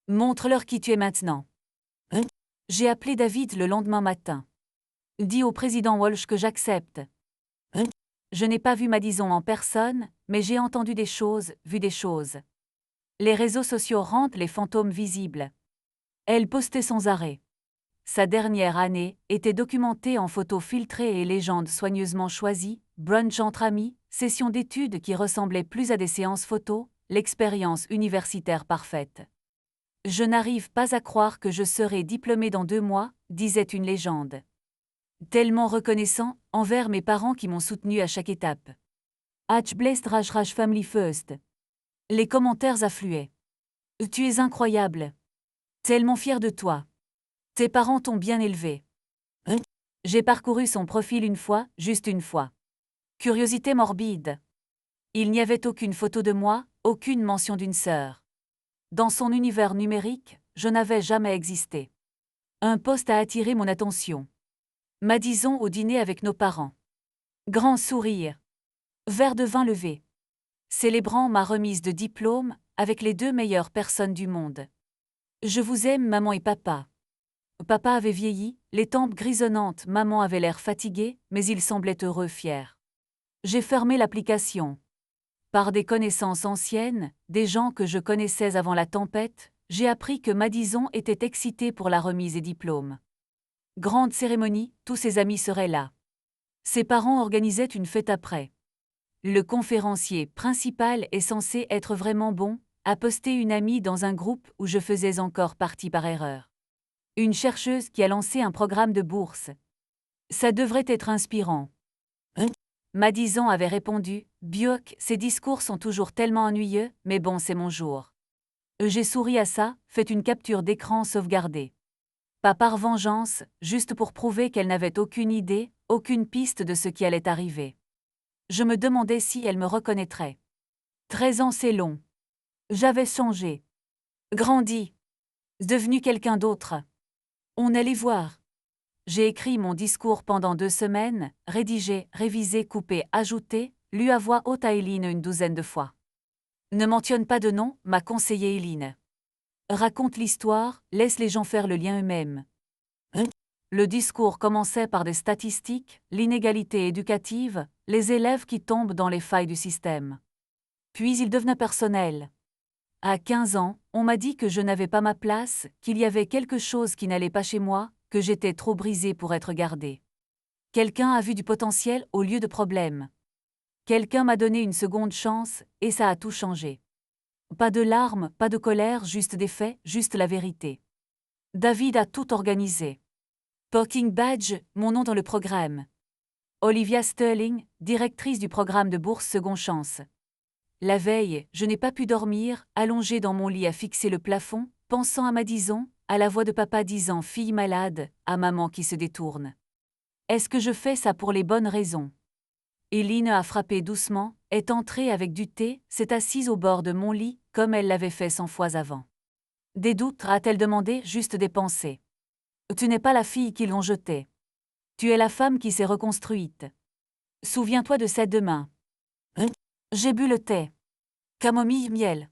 Montre-leur qui tu es maintenant. J'ai appelé David le lendemain matin. Dis au président Walsh que j'accepte. Je n'ai pas vu Madison en personne, mais j'ai entendu des choses, vu des choses. Les réseaux sociaux rendent les fantômes visibles. Elle postait sans arrêt. Sa dernière année était documentée en photos filtrées et légendes soigneusement choisies, brunch entre amis, sessions d'études qui ressemblaient plus à des séances photos, l'expérience universitaire parfaite. Je n'arrive pas à croire que je serai diplômée dans 2 mois, disait une légende. Tellement reconnaissant envers mes parents qui m'ont soutenu à chaque étape. H blessed / family first. Les commentaires affluaient. Tu es incroyable. Tellement fier de toi. Tes parents t'ont bien élevé. J'ai parcouru son profil une fois, juste une fois. Curiosité morbide. Il n'y avait aucune photo de moi, aucune mention d'une sœur. Dans son univers numérique, je n'avais jamais existé. Un post a attiré mon attention. Madison au dîner avec nos parents. Grand sourire. Verre de vin levé. Célébrant ma remise de diplôme avec les 2 meilleures personnes du monde. Je vous aime, maman et papa. Papa avait vieilli, les tempes grisonnantes, maman avait l'air fatiguée, mais il semblait heureux, fier. J'ai fermé l'application. Par des connaissances anciennes, des gens que je connaissais avant la tempête, j'ai appris que Madison était excitée pour la remise des diplômes. Grande cérémonie, tous ses amis seraient là. Ses parents organisaient une fête après. Le conférencier principal est censé être vraiment bon, a posté une amie dans un groupe où je faisais encore partie par erreur. Une chercheuse qui a lancé un programme de bourse. Ça devrait être inspirant. Madison avait répondu, Björk, ces discours sont toujours tellement ennuyeux, mais bon, c'est mon jour. J'ai souri à ça, fait une capture d'écran sauvegardée. Pas par vengeance, juste pour prouver qu'elle n'avait aucune idée, aucune piste de ce qui allait arriver. Je me demandais si elle me reconnaîtrait. 13 ans, c'est long. J'avais changé. Grandi. Devenu quelqu'un d'autre. On allait voir. J'ai écrit mon discours pendant 2 semaines, rédigé, révisé, coupé, ajouté, lu à voix haute à Eileen une 12aine de fois. Ne mentionne pas de nom, m'a conseillé Eileen. Raconte l'histoire, laisse les gens faire le lien eux-mêmes. Le discours commençait par des statistiques, l'inégalité éducative, les élèves qui tombent dans les failles du système. Puis il devenait personnel. À 15 ans, on m'a dit que je n'avais pas ma place, qu'il y avait quelque chose qui n'allait pas chez moi, que j'étais trop brisée pour être gardée. Quelqu'un a vu du potentiel au lieu de problème. Quelqu'un m'a donné une seconde chance, et ça a tout changé. Pas de larmes, pas de colère, juste des faits, juste la vérité. David a tout organisé. Poking Badge, mon nom dans le programme. Olivia Sterling, directrice du programme de bourse Second Chance. La veille, je n'ai pas pu dormir, allongée dans mon lit à fixer le plafond, pensant à Madison, à la voix de papa disant fille malade, à maman qui se détourne. Est-ce que je fais ça pour les bonnes raisons? Eileen a frappé doucement, est entrée avec du thé, s'est assise au bord de mon lit, comme elle l'avait fait 100 fois avant. Des doutes, a-t-elle demandé, juste des pensées. Tu n'es pas la fille qu'ils l'ont jetée. Tu es la femme qui s'est reconstruite. Souviens-toi de ça demain. Hein? J'ai bu le thé. Camomille, miel.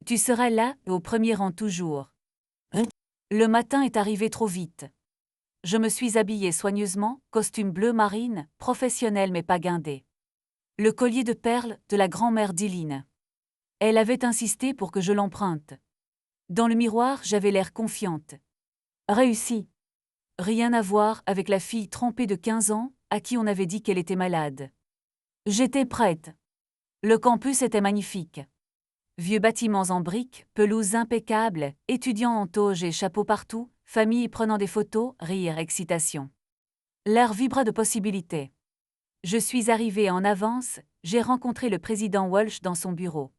Tu seras là, au premier rang toujours. Hein? Le matin est arrivé trop vite. Je me suis habillée soigneusement, costume bleu marine, professionnel mais pas guindé. Le collier de perles de la grand-mère d'Eileen. Elle avait insisté pour que je l'emprunte. Dans le miroir, j'avais l'air confiante. Réussi. Rien à voir avec la fille trempée de 15 ans, à qui on avait dit qu'elle était malade. J'étais prête. Le campus était magnifique. Vieux bâtiments en briques, pelouses impeccables, étudiants en toge et chapeaux partout, familles prenant des photos, rire, excitation. L'air vibra de possibilités. Je suis arrivée en avance, j'ai rencontré le président Walsh dans son bureau.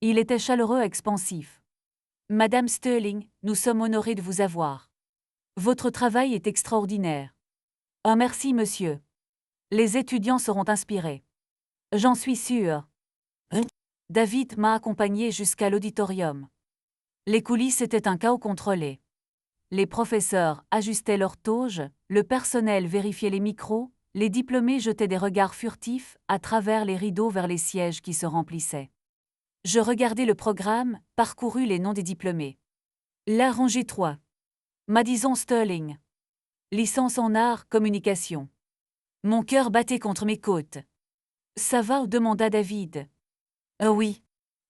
Il était chaleureux, expansif. Madame Sterling, nous sommes honorés de vous avoir. Votre travail est extraordinaire. Oh merci, monsieur. Les étudiants seront inspirés. J'en suis sûre. Hein? David m'a accompagné jusqu'à l'auditorium. Les coulisses étaient un chaos contrôlé. Les professeurs ajustaient leurs toges, le personnel vérifiait les micros, les diplômés jetaient des regards furtifs à travers les rideaux vers les sièges qui se remplissaient. Je regardai le programme, parcourus les noms des diplômés. La rangée 3. Madison Sterling. Licence en art, communication. Mon cœur battait contre mes côtes. Ça va? Demanda David. Oui.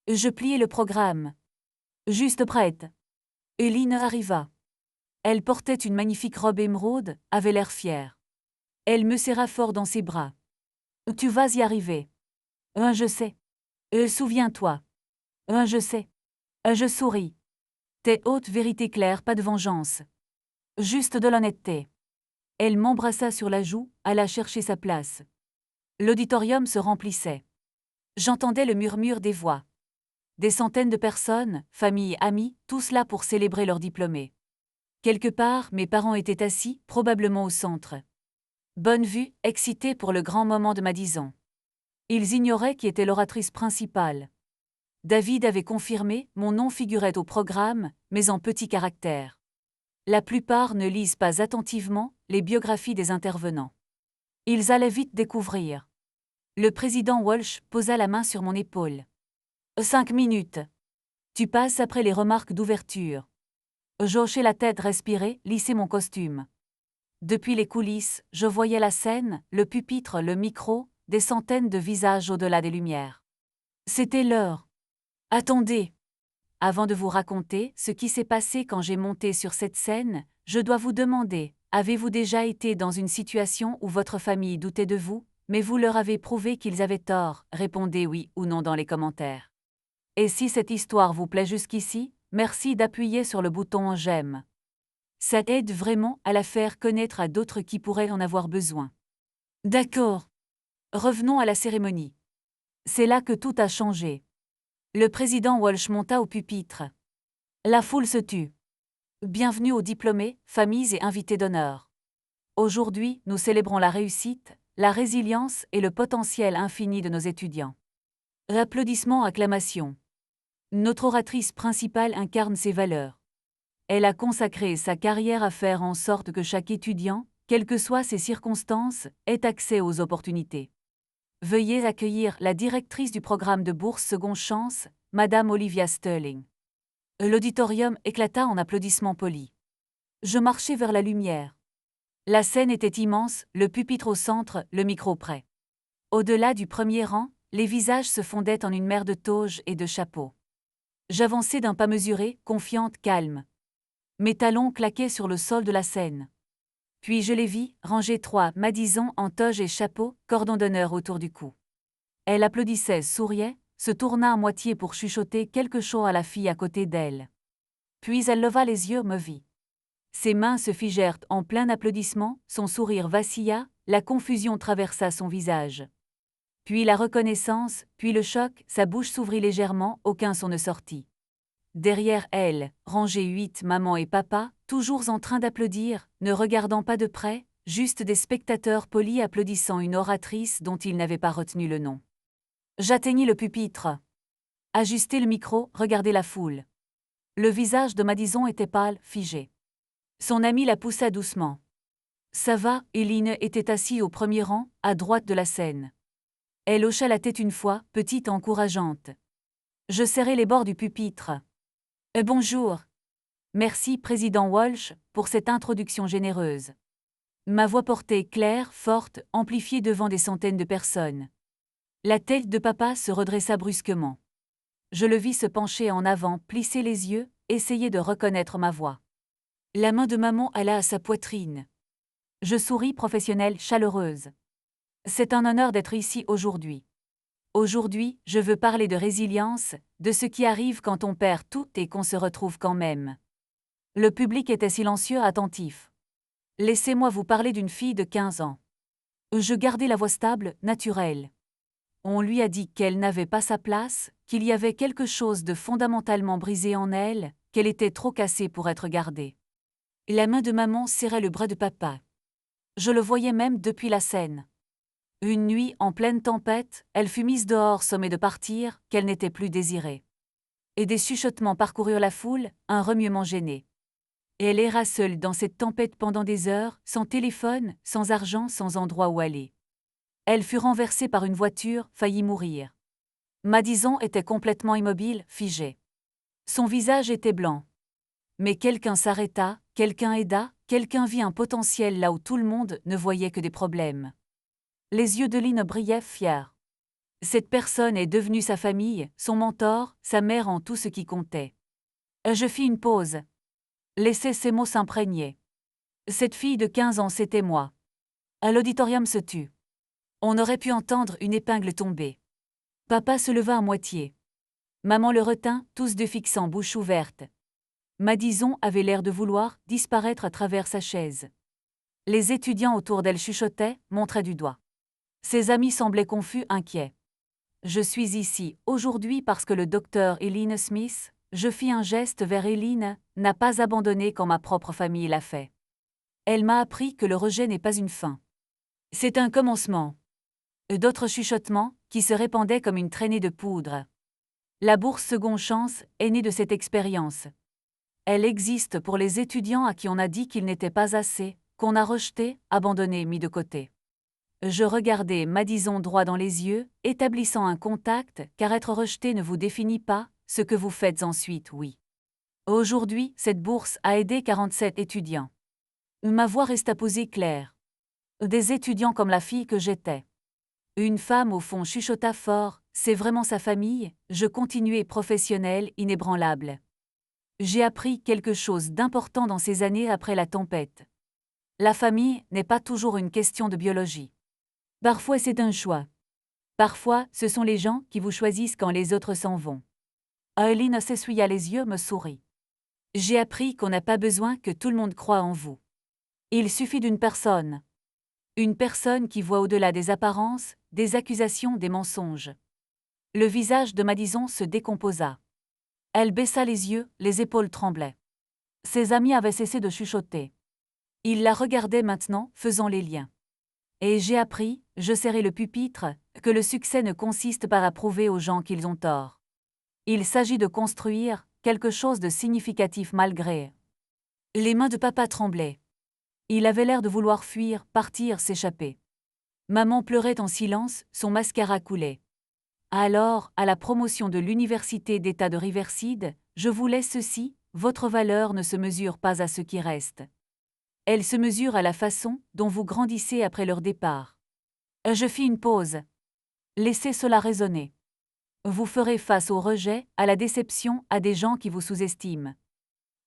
Je pliai le programme. Juste prête. Eileen arriva. Elle portait une magnifique robe émeraude, avait l'air fière. Elle me serra fort dans ses bras. Tu vas y arriver. Je sais. Souviens-toi. Je sais. Je souris. Tes hautes vérités claires, pas de vengeance. Juste de l'honnêteté. Elle m'embrassa sur la joue, alla chercher sa place. L'auditorium se remplissait. J'entendais le murmure des voix. Des centaines de personnes, familles, amis, tous là pour célébrer leur diplômé. Quelque part, mes parents étaient assis, probablement au centre. Bonne vue, excités pour le grand moment de Madison. Ils ignoraient qui était l'oratrice principale. David avait confirmé, mon nom figurait au programme, mais en petits caractères. La plupart ne lisent pas attentivement les biographies des intervenants. Ils allaient vite découvrir. Le président Walsh posa la main sur mon épaule. 5 minutes. Tu passes après les remarques d'ouverture. J'hochai la tête, respirai, lissai mon costume. Depuis les coulisses, je voyais la scène, le pupitre, le micro, des centaines de visages au-delà des lumières. C'était l'heure. Attendez. Avant de vous raconter ce qui s'est passé quand j'ai monté sur cette scène, je dois vous demander, avez-vous déjà été dans une situation où votre famille doutait de vous, mais vous leur avez prouvé qu'ils avaient tort? Répondez oui ou non dans les commentaires. Et si cette histoire vous plaît jusqu'ici, merci d'appuyer sur le bouton j'aime. Ça aide vraiment à la faire connaître à d'autres qui pourraient en avoir besoin. D'accord. Revenons à la cérémonie. C'est là que tout a changé. Le président Walsh monta au pupitre. La foule se tut. Bienvenue aux diplômés, familles et invités d'honneur. Aujourd'hui, nous célébrons la réussite, la résilience et le potentiel infini de nos étudiants. Applaudissements, acclamations. Notre oratrice principale incarne ces valeurs. Elle a consacré sa carrière à faire en sorte que chaque étudiant, quelles que soient ses circonstances, ait accès aux opportunités. Veuillez accueillir la directrice du programme de bourse Seconde Chance, Madame Olivia Sterling. L'auditorium éclata en applaudissements polis. Je marchai vers la lumière. La scène était immense, le pupitre au centre, le micro prêt. Au-delà du premier rang, les visages se fondaient en une mer de toges et de chapeaux. J'avançai d'un pas mesuré, confiante, calme. Mes talons claquaient sur le sol de la scène. Puis je les vis, rangée 3, Madison en toge et chapeau, cordon d'honneur autour du cou. Elle applaudissait, souriait, se tourna à moitié pour chuchoter quelque chose à la fille à côté d'elle. Puis elle leva les yeux, me vit. Ses mains se figèrent en plein applaudissement, son sourire vacilla, la confusion traversa son visage. Puis la reconnaissance, puis le choc, sa bouche s'ouvrit légèrement, aucun son ne sortit. Derrière elle, rangée 8, maman et papa, toujours en train d'applaudir, ne regardant pas de près, juste des spectateurs polis applaudissant une oratrice dont ils n'avaient pas retenu le nom. J'atteignis le pupitre. Ajustai le micro, regardai la foule. Le visage de Madison était pâle, figé. Son ami la poussa doucement. Ça va, Eileen était assise au premier rang, à droite de la scène. Elle hocha la tête une fois, petite et encourageante. Je serrai les bords du pupitre. Bonjour. Merci, président Walsh, pour cette introduction généreuse. Ma voix portait claire, forte, amplifiée devant des centaines de personnes. La tête de papa se redressa brusquement. Je le vis se pencher en avant, plisser les yeux, essayer de reconnaître ma voix. La main de maman alla à sa poitrine. Je souris, professionnelle, chaleureuse. C'est un honneur d'être ici aujourd'hui. Aujourd'hui, je veux parler de résilience, de ce qui arrive quand on perd tout et qu'on se retrouve quand même. Le public était silencieux, attentif. Laissez-moi vous parler d'une fille de 15 ans. Je gardai la voix stable, naturelle. On lui a dit qu'elle n'avait pas sa place, qu'il y avait quelque chose de fondamentalement brisé en elle, qu'elle était trop cassée pour être gardée. La main de maman serrait le bras de papa. Je le voyais même depuis la scène. Une nuit, en pleine tempête, elle fut mise dehors sommée de partir, qu'elle n'était plus désirée. Et des chuchotements parcoururent la foule, un remuement gêné. Et elle erra seule dans cette tempête pendant des heures, sans téléphone, sans argent, sans endroit où aller. Elle fut renversée par une voiture, faillit mourir. Madison était complètement immobile, figée. Son visage était blanc. Mais quelqu'un s'arrêta, quelqu'un aida, quelqu'un vit un potentiel là où tout le monde ne voyait que des problèmes. Les yeux de Lynn brillaient fiers. Cette personne est devenue sa famille, son mentor, sa mère en tout ce qui comptait. Je fis une pause. Laissez ces mots s'imprégner. Cette fille de 15 ans, c'était moi. L'auditorium se tut. On aurait pu entendre une épingle tomber. Papa se leva à moitié. Maman le retint, tous deux fixant bouche ouverte. Madison avait l'air de vouloir disparaître à travers sa chaise. Les étudiants autour d'elle chuchotaient, montraient du doigt. Ses amis semblaient confus, inquiets. Je suis ici aujourd'hui parce que le docteur Eileen Smith, je fis un geste vers Eileen, n'a pas abandonné quand ma propre famille l'a fait. Elle m'a appris que le rejet n'est pas une fin. C'est un commencement. D'autres chuchotements, qui se répandaient comme une traînée de poudre. La bourse Seconde Chance est née de cette expérience. Elle existe pour les étudiants à qui on a dit qu'ils n'étaient pas assez, qu'on a rejeté, abandonné, mis de côté. Je regardai Madison droit dans les yeux, établissant un contact, car être rejeté ne vous définit pas, ce que vous faites ensuite, oui. Aujourd'hui, cette bourse a aidé 47 étudiants. Ma voix resta posée claire. Des étudiants comme la fille que j'étais. Une femme au fond chuchota fort, c'est vraiment sa famille, je continuai professionnelle, inébranlable. J'ai appris quelque chose d'important dans ces années après la tempête. La famille n'est pas toujours une question de biologie. Parfois c'est un choix. Parfois, ce sont les gens qui vous choisissent quand les autres s'en vont. Eileen s'essuya les yeux, me sourit. J'ai appris qu'on n'a pas besoin que tout le monde croie en vous. Il suffit d'une personne. Une personne qui voit au-delà des apparences, des accusations, des mensonges. Le visage de Madison se décomposa. Elle baissa les yeux, les épaules tremblaient. Ses amis avaient cessé de chuchoter. Ils la regardaient maintenant, faisant les liens. Et j'ai appris, je serrai le pupitre, que le succès ne consiste pas à prouver aux gens qu'ils ont tort. Il s'agit de construire quelque chose de significatif malgré. Les mains de papa tremblaient. Il avait l'air de vouloir fuir, partir, s'échapper. Maman pleurait en silence, son mascara coulait. Alors, à la promotion de l'Université d'État de Riverside, je vous laisse ceci, votre valeur ne se mesure pas à ce qui reste. Elle se mesure à la façon dont vous grandissez après leur départ. Je fis une pause. Laissez cela résonner. Vous ferez face au rejet, à la déception, à des gens qui vous sous-estiment.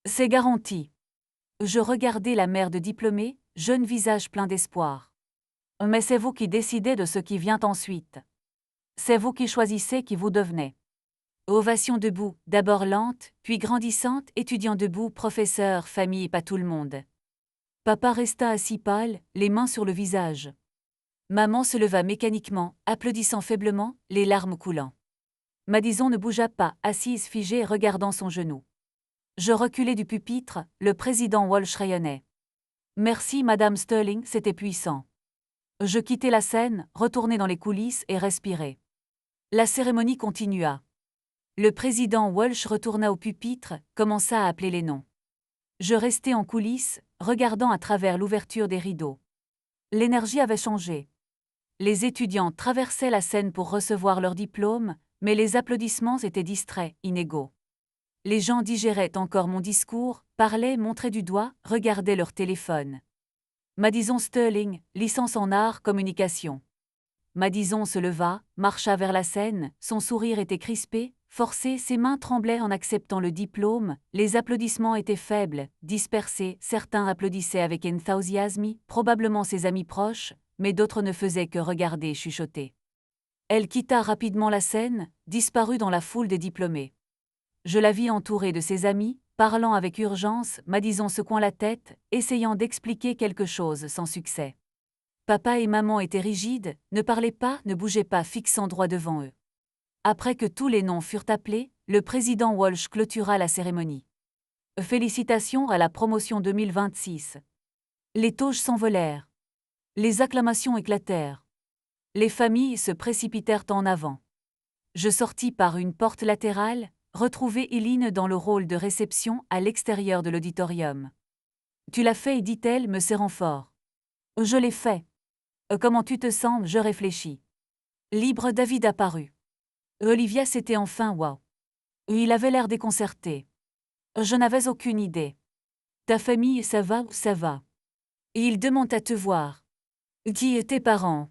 C'est garanti. Je regardai la mère de diplômé, jeune visage plein d'espoir. Mais c'est vous qui décidez de ce qui vient ensuite. C'est vous qui choisissez qui vous devenez. Ovation debout, d'abord lente, puis grandissante, étudiant debout, professeur, famille, pas tout le monde. Papa resta assis pâle, les mains sur le visage. Maman se leva mécaniquement, applaudissant faiblement, les larmes coulant. Madison ne bougea pas, assise figée regardant son genou. Je reculai du pupitre, le président Walsh rayonnait. Merci Madame Sterling, c'était puissant. Je quittai la scène, retournai dans les coulisses et respirai. La cérémonie continua. Le président Walsh retourna au pupitre, commença à appeler les noms. Je restai en coulisses, regardant à travers l'ouverture des rideaux. L'énergie avait changé. Les étudiants traversaient la scène pour recevoir leur diplôme, mais les applaudissements étaient distraits, inégaux. Les gens digéraient encore mon discours, parlaient, montraient du doigt, regardaient leur téléphone. Madison Sterling, licence en art, communication. Madison se leva, marcha vers la scène, son sourire était crispé, forcé, ses mains tremblaient en acceptant le diplôme, les applaudissements étaient faibles, dispersés, certains applaudissaient avec enthousiasme, probablement ses amis proches, mais d'autres ne faisaient que regarder et chuchoter. Elle quitta rapidement la scène, disparut dans la foule des diplômés. Je la vis entourée de ses amis, parlant avec urgence, Madison secouant la tête, essayant d'expliquer quelque chose sans succès. Papa et maman étaient rigides, ne parlaient pas, ne bougeaient pas, fixant droit devant eux. Après que tous les noms furent appelés, le président Walsh clôtura la cérémonie. Félicitations à la promotion 2026. Les toges s'envolèrent. Les acclamations éclatèrent. Les familles se précipitèrent en avant. Je sortis par une porte latérale, retrouver Eileen dans le rôle de réception à l'extérieur de l'auditorium. Tu l'as fait, dit-elle, me serrant fort. Je l'ai fait. Comment tu te sens? Je réfléchis. Libre. David apparut. Olivia, c'était enfin wow. Il avait l'air déconcerté. Je n'avais aucune idée. Ta famille, ça va ou ça va? Il demande à te voir. Qui est tes parents?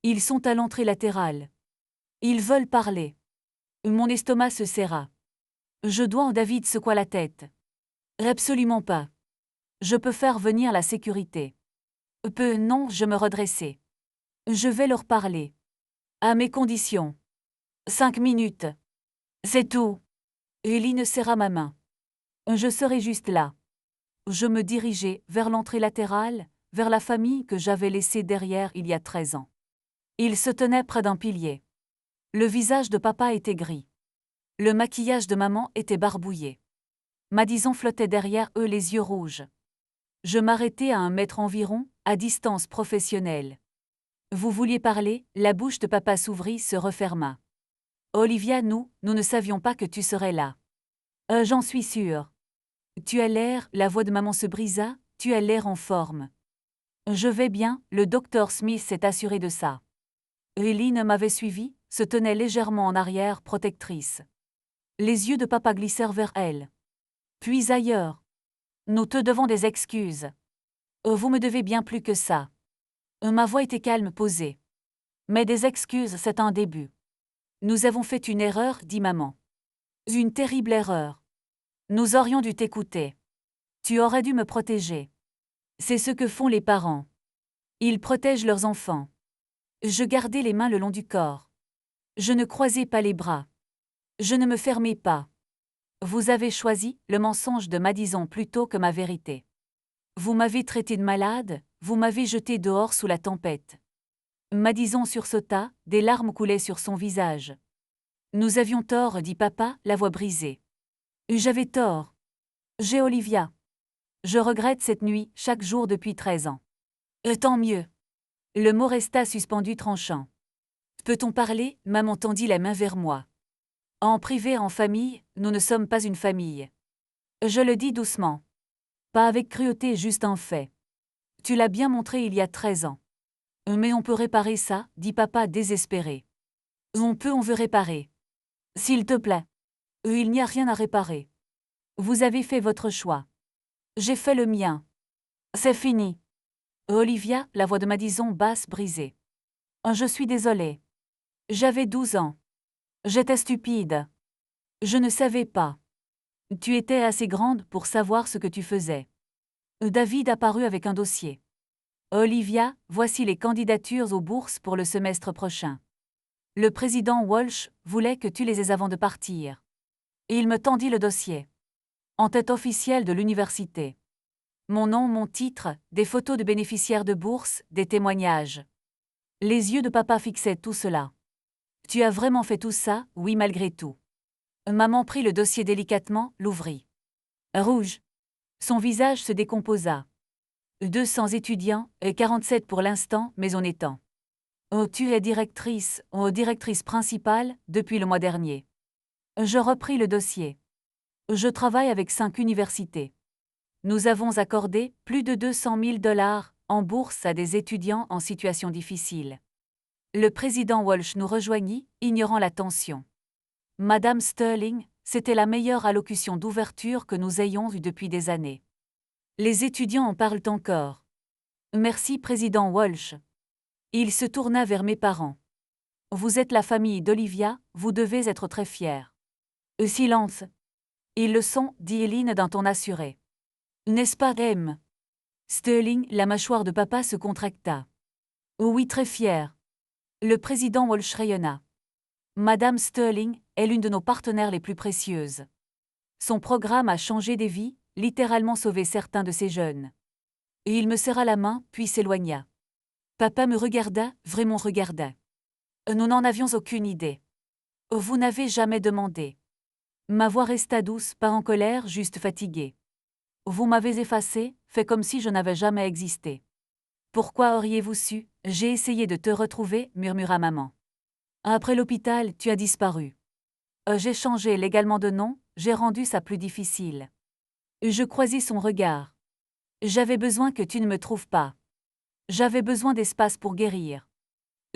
Ils sont à l'entrée latérale. Ils veulent parler. Mon estomac se serra. Je dois. David secoua la tête. Absolument pas. Je peux faire venir la sécurité. Non, je me redressai. Je vais leur parler. À mes conditions. 5 minutes. C'est tout. Eileen serra ma main. Je serai juste là. Je me dirigeai vers l'entrée latérale, vers la famille que j'avais laissée derrière il y a 13 ans. Ils se tenaient près d'un pilier. Le visage de papa était gris. Le maquillage de maman était barbouillé. Madison flottait derrière eux, les yeux rouges. Je m'arrêtai à 1 mètre environ, à distance professionnelle. Vous vouliez parler? La bouche de papa s'ouvrit, se referma. Olivia, nous ne savions pas que tu serais là. J'en suis sûre. Tu as l'air, la voix de maman se brisa, tu as l'air en forme. Je vais bien, le docteur Smith s'est assuré de ça. Eileen m'avait suivi, se tenait légèrement en arrière, protectrice. Les yeux de papa glissèrent vers elle. Puis ailleurs. Nous te devons des excuses. Vous me devez bien plus que ça. Ma voix était calme, posée. Mais des excuses, c'est un début. Nous avons fait une erreur, dit maman. Une terrible erreur. Nous aurions dû t'écouter. Tu aurais dû me protéger. C'est ce que font les parents. Ils protègent leurs enfants. Je gardai les mains le long du corps. Je ne croisais pas les bras. Je ne me fermais pas. Vous avez choisi le mensonge de Madison plutôt que ma vérité. Vous m'avez traité de malade, vous m'avez jeté dehors sous la tempête. Madison sursauta, des larmes coulaient sur son visage. Nous avions tort, dit papa, la voix brisée. J'avais tort. J'ai Olivia. Je regrette cette nuit, chaque jour depuis 13 ans. Tant mieux. Le mot resta suspendu, tranchant. Peut-on parler? Maman tendit la main vers moi. En privé, en famille, nous ne sommes pas une famille. Je le dis doucement. Pas avec cruauté, juste un fait. Tu l'as bien montré il y a 13 ans. Mais on peut réparer ça, dit papa désespéré. On veut réparer. S'il te plaît. Il n'y a rien à réparer. Vous avez fait votre choix. J'ai fait le mien. C'est fini. Olivia, la voix de Madison basse brisée. Je suis désolée. J'avais 12 ans. J'étais stupide. Je ne savais pas. Tu étais assez grande pour savoir ce que tu faisais. David apparut avec un dossier. Olivia, voici les candidatures aux bourses pour le semestre prochain. Le président Walsh voulait que tu les aies avant de partir. Et il me tendit le dossier. En tête officielle de l'université. Mon nom, mon titre, des photos de bénéficiaires de bourse, des témoignages. Les yeux de papa fixaient tout cela. Tu as vraiment fait tout ça? Oui, malgré tout. Maman prit le dossier délicatement, l'ouvrit. Rouge. Son visage se décomposa. 200 étudiants, et 47 pour l'instant, mais on est en. Oh, tu es directrice principale, depuis le mois dernier. Je repris le dossier. Je travaille avec 5 universités. Nous avons accordé plus de 200 000 dollars en bourse à des étudiants en situation difficile. Le président Walsh nous rejoignit, ignorant la tension. Madame Sterling, c'était la meilleure allocution d'ouverture que nous ayons eue depuis des années. Les étudiants en parlent encore. Merci, président Walsh. Il se tourna vers mes parents. Vous êtes la famille d'Olivia, vous devez être très fiers. Silence. Ils le sont, dit Eileen d'un ton assuré. N'est-ce pas, M? Sterling, la mâchoire de papa se contracta. Oui, très fier. Le président Walsh rayonna. Madame Sterling est l'une de nos partenaires les plus précieuses. Son programme a changé des vies, littéralement sauvé certains de ces jeunes. Et il me serra la main, puis s'éloigna. Papa me regarda, vraiment regarda. Nous n'en avions aucune idée. Vous n'avez jamais demandé. Ma voix resta douce, pas en colère, juste fatiguée. Vous m'avez effacé, fait comme si je n'avais jamais existé. Pourquoi auriez-vous su? J'ai essayé de te retrouver, murmura maman. Après l'hôpital, tu as disparu. J'ai changé légalement de nom, j'ai rendu ça plus difficile. Je croisis son regard. J'avais besoin que tu ne me trouves pas. J'avais besoin d'espace pour guérir.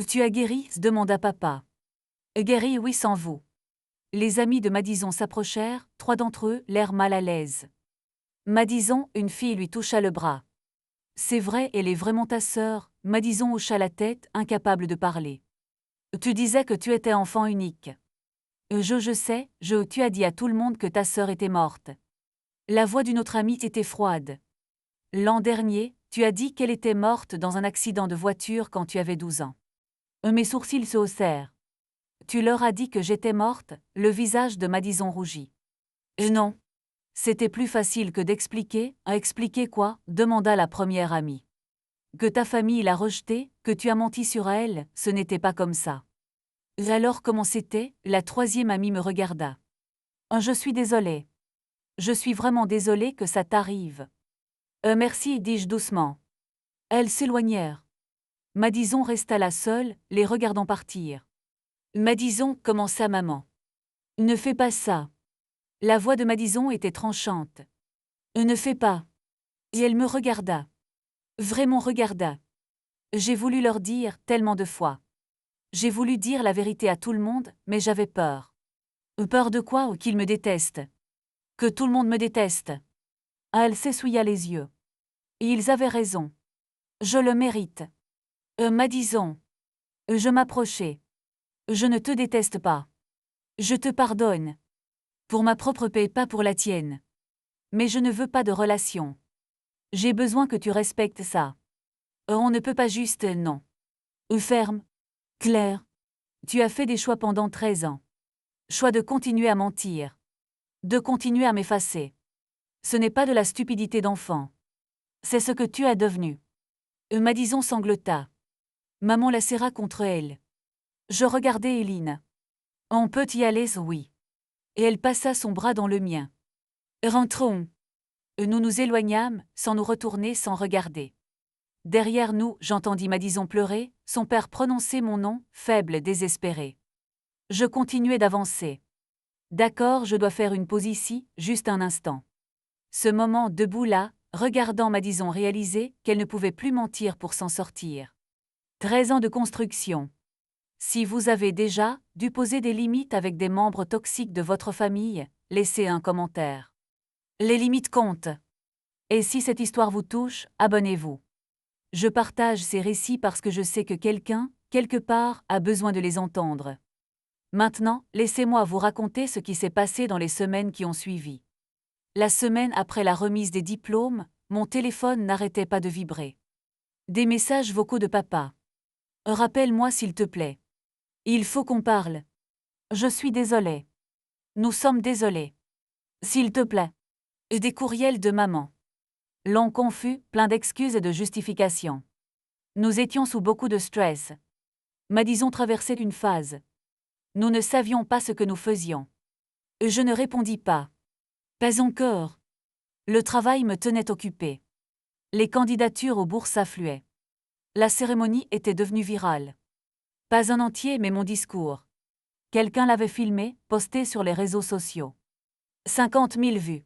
Tu as guéri? Demanda papa. Guéri, oui, sans vous. Les amis de Madison s'approchèrent, 3 d'entre eux, l'air mal à l'aise. Madison, une fille lui toucha le bras. C'est vrai, elle est vraiment ta sœur, Madison hocha la tête, incapable de parler. Tu disais que tu étais enfant unique. Je sais, tu as dit à tout le monde que ta sœur était morte. La voix d'une autre amie était froide. L'an dernier, tu as dit qu'elle était morte dans un accident de voiture quand tu avais 12 ans. Mes sourcils se haussèrent. Tu leur as dit que j'étais morte, le visage de Madison rougit. Non. C'était plus facile que d'expliquer. Expliquer quoi? Demanda la première amie. Que ta famille l'a rejetée, que tu as menti sur elle, ce n'était pas comme ça. Alors comment c'était? La troisième amie me regarda. Je suis désolée. Je suis vraiment désolée que ça t'arrive. Merci, dis-je doucement. Elles s'éloignèrent. Madison resta là seule, les regardant partir. Madison, commença maman. Ne fais pas ça. La voix de Madison était tranchante. Ne fais pas. Et elle me regarda. Vraiment regarda. J'ai voulu leur dire tellement de fois. J'ai voulu dire la vérité à tout le monde, mais j'avais peur. Peur de quoi? Ou qu'ils me détestent? Que tout le monde me déteste. Elle s'essuya les yeux. Et ils avaient raison. Je le mérite. Madison. Je m'approchai. Je ne te déteste pas. Je te pardonne. Pour ma propre paix, pas pour la tienne. Mais je ne veux pas de relation. J'ai besoin que tu respectes ça. On ne peut pas juste non. Ferme. Claire. Tu as fait des choix pendant 13 ans. Choix de continuer à mentir. De continuer à m'effacer. Ce n'est pas de la stupidité d'enfant. C'est ce que tu as devenu. Madison sanglota. Maman la serra contre elle. Je regardai Eileen. On peut y aller, oui. Et elle passa son bras dans le mien. Rentrons. Nous nous éloignâmes, sans nous retourner, sans regarder. Derrière nous, j'entendis Madison pleurer, son père prononcer mon nom, faible, désespéré. Je continuai d'avancer. D'accord, je dois faire une pause ici, juste un instant. Ce moment debout là, regardant Madison réaliser qu'elle ne pouvait plus mentir pour s'en sortir. 13 ans de construction. Si vous avez déjà dû poser des limites avec des membres toxiques de votre famille, laissez un commentaire. Les limites comptent. Et si cette histoire vous touche, abonnez-vous. Je partage ces récits parce que je sais que quelqu'un, quelque part, a besoin de les entendre. Maintenant, laissez-moi vous raconter ce qui s'est passé dans les semaines qui ont suivi. La semaine après la remise des diplômes, mon téléphone n'arrêtait pas de vibrer. Des messages vocaux de papa. Rappelle-moi s'il te plaît. Il faut qu'on parle. Je suis désolée. Nous sommes désolés. S'il te plaît. Des courriels de maman. Long confus, plein d'excuses et de justifications. Nous étions sous beaucoup de stress. Madison traversait une phase. Nous ne savions pas ce que nous faisions. Je ne répondis pas. Pas encore. Le travail me tenait occupé. Les candidatures aux bourses affluaient. La cérémonie était devenue virale. Pas un entier, mais mon discours. Quelqu'un l'avait filmé, posté sur les réseaux sociaux. 50 000 vues.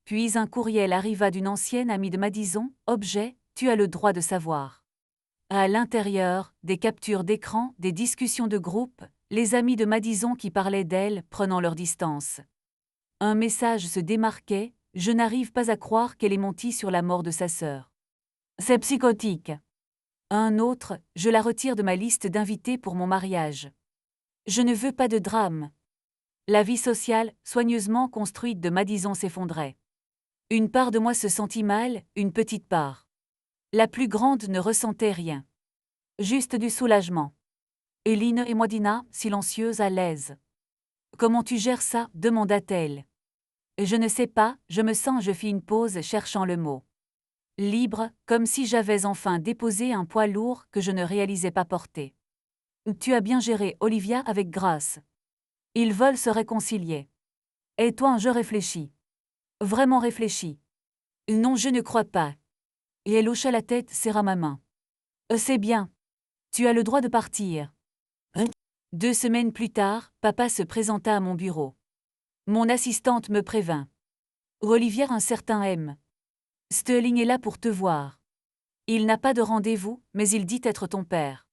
puis un courriel arriva d'une ancienne amie de Madison, objet, tu as le droit de savoir. À l'intérieur, des captures d'écran, des discussions de groupe, les amis de Madison qui parlaient d'elle, prenant leur distance. Un message se démarquait, je n'arrive pas à croire qu'elle ait menti sur la mort de sa sœur. C'est psychotique. Un autre, je la retire de ma liste d'invités pour mon mariage. Je ne veux pas de drame. La vie sociale, soigneusement construite de Madison s'effondrait. Une part de moi se sentit mal, une petite part. La plus grande ne ressentait rien. Juste du soulagement. Eline et moi Dina, silencieuses à l'aise. Comment tu gères ça demanda-t-elle. Je ne sais pas, je fis une pause cherchant le mot. Libre, comme si j'avais enfin déposé un poids lourd que je ne réalisais pas porter. Tu as bien géré Olivia avec grâce. Ils veulent se réconcilier. Et toi, je réfléchis. Vraiment réfléchis. Non, je ne crois pas. Et elle hocha la tête, serra ma main. C'est bien. Tu as le droit de partir. 2 semaines plus tard, papa se présenta à mon bureau. Mon assistante me prévint. Olivia, un certain M. Sterling est là pour te voir. Il n'a pas de rendez-vous, mais il dit être ton père.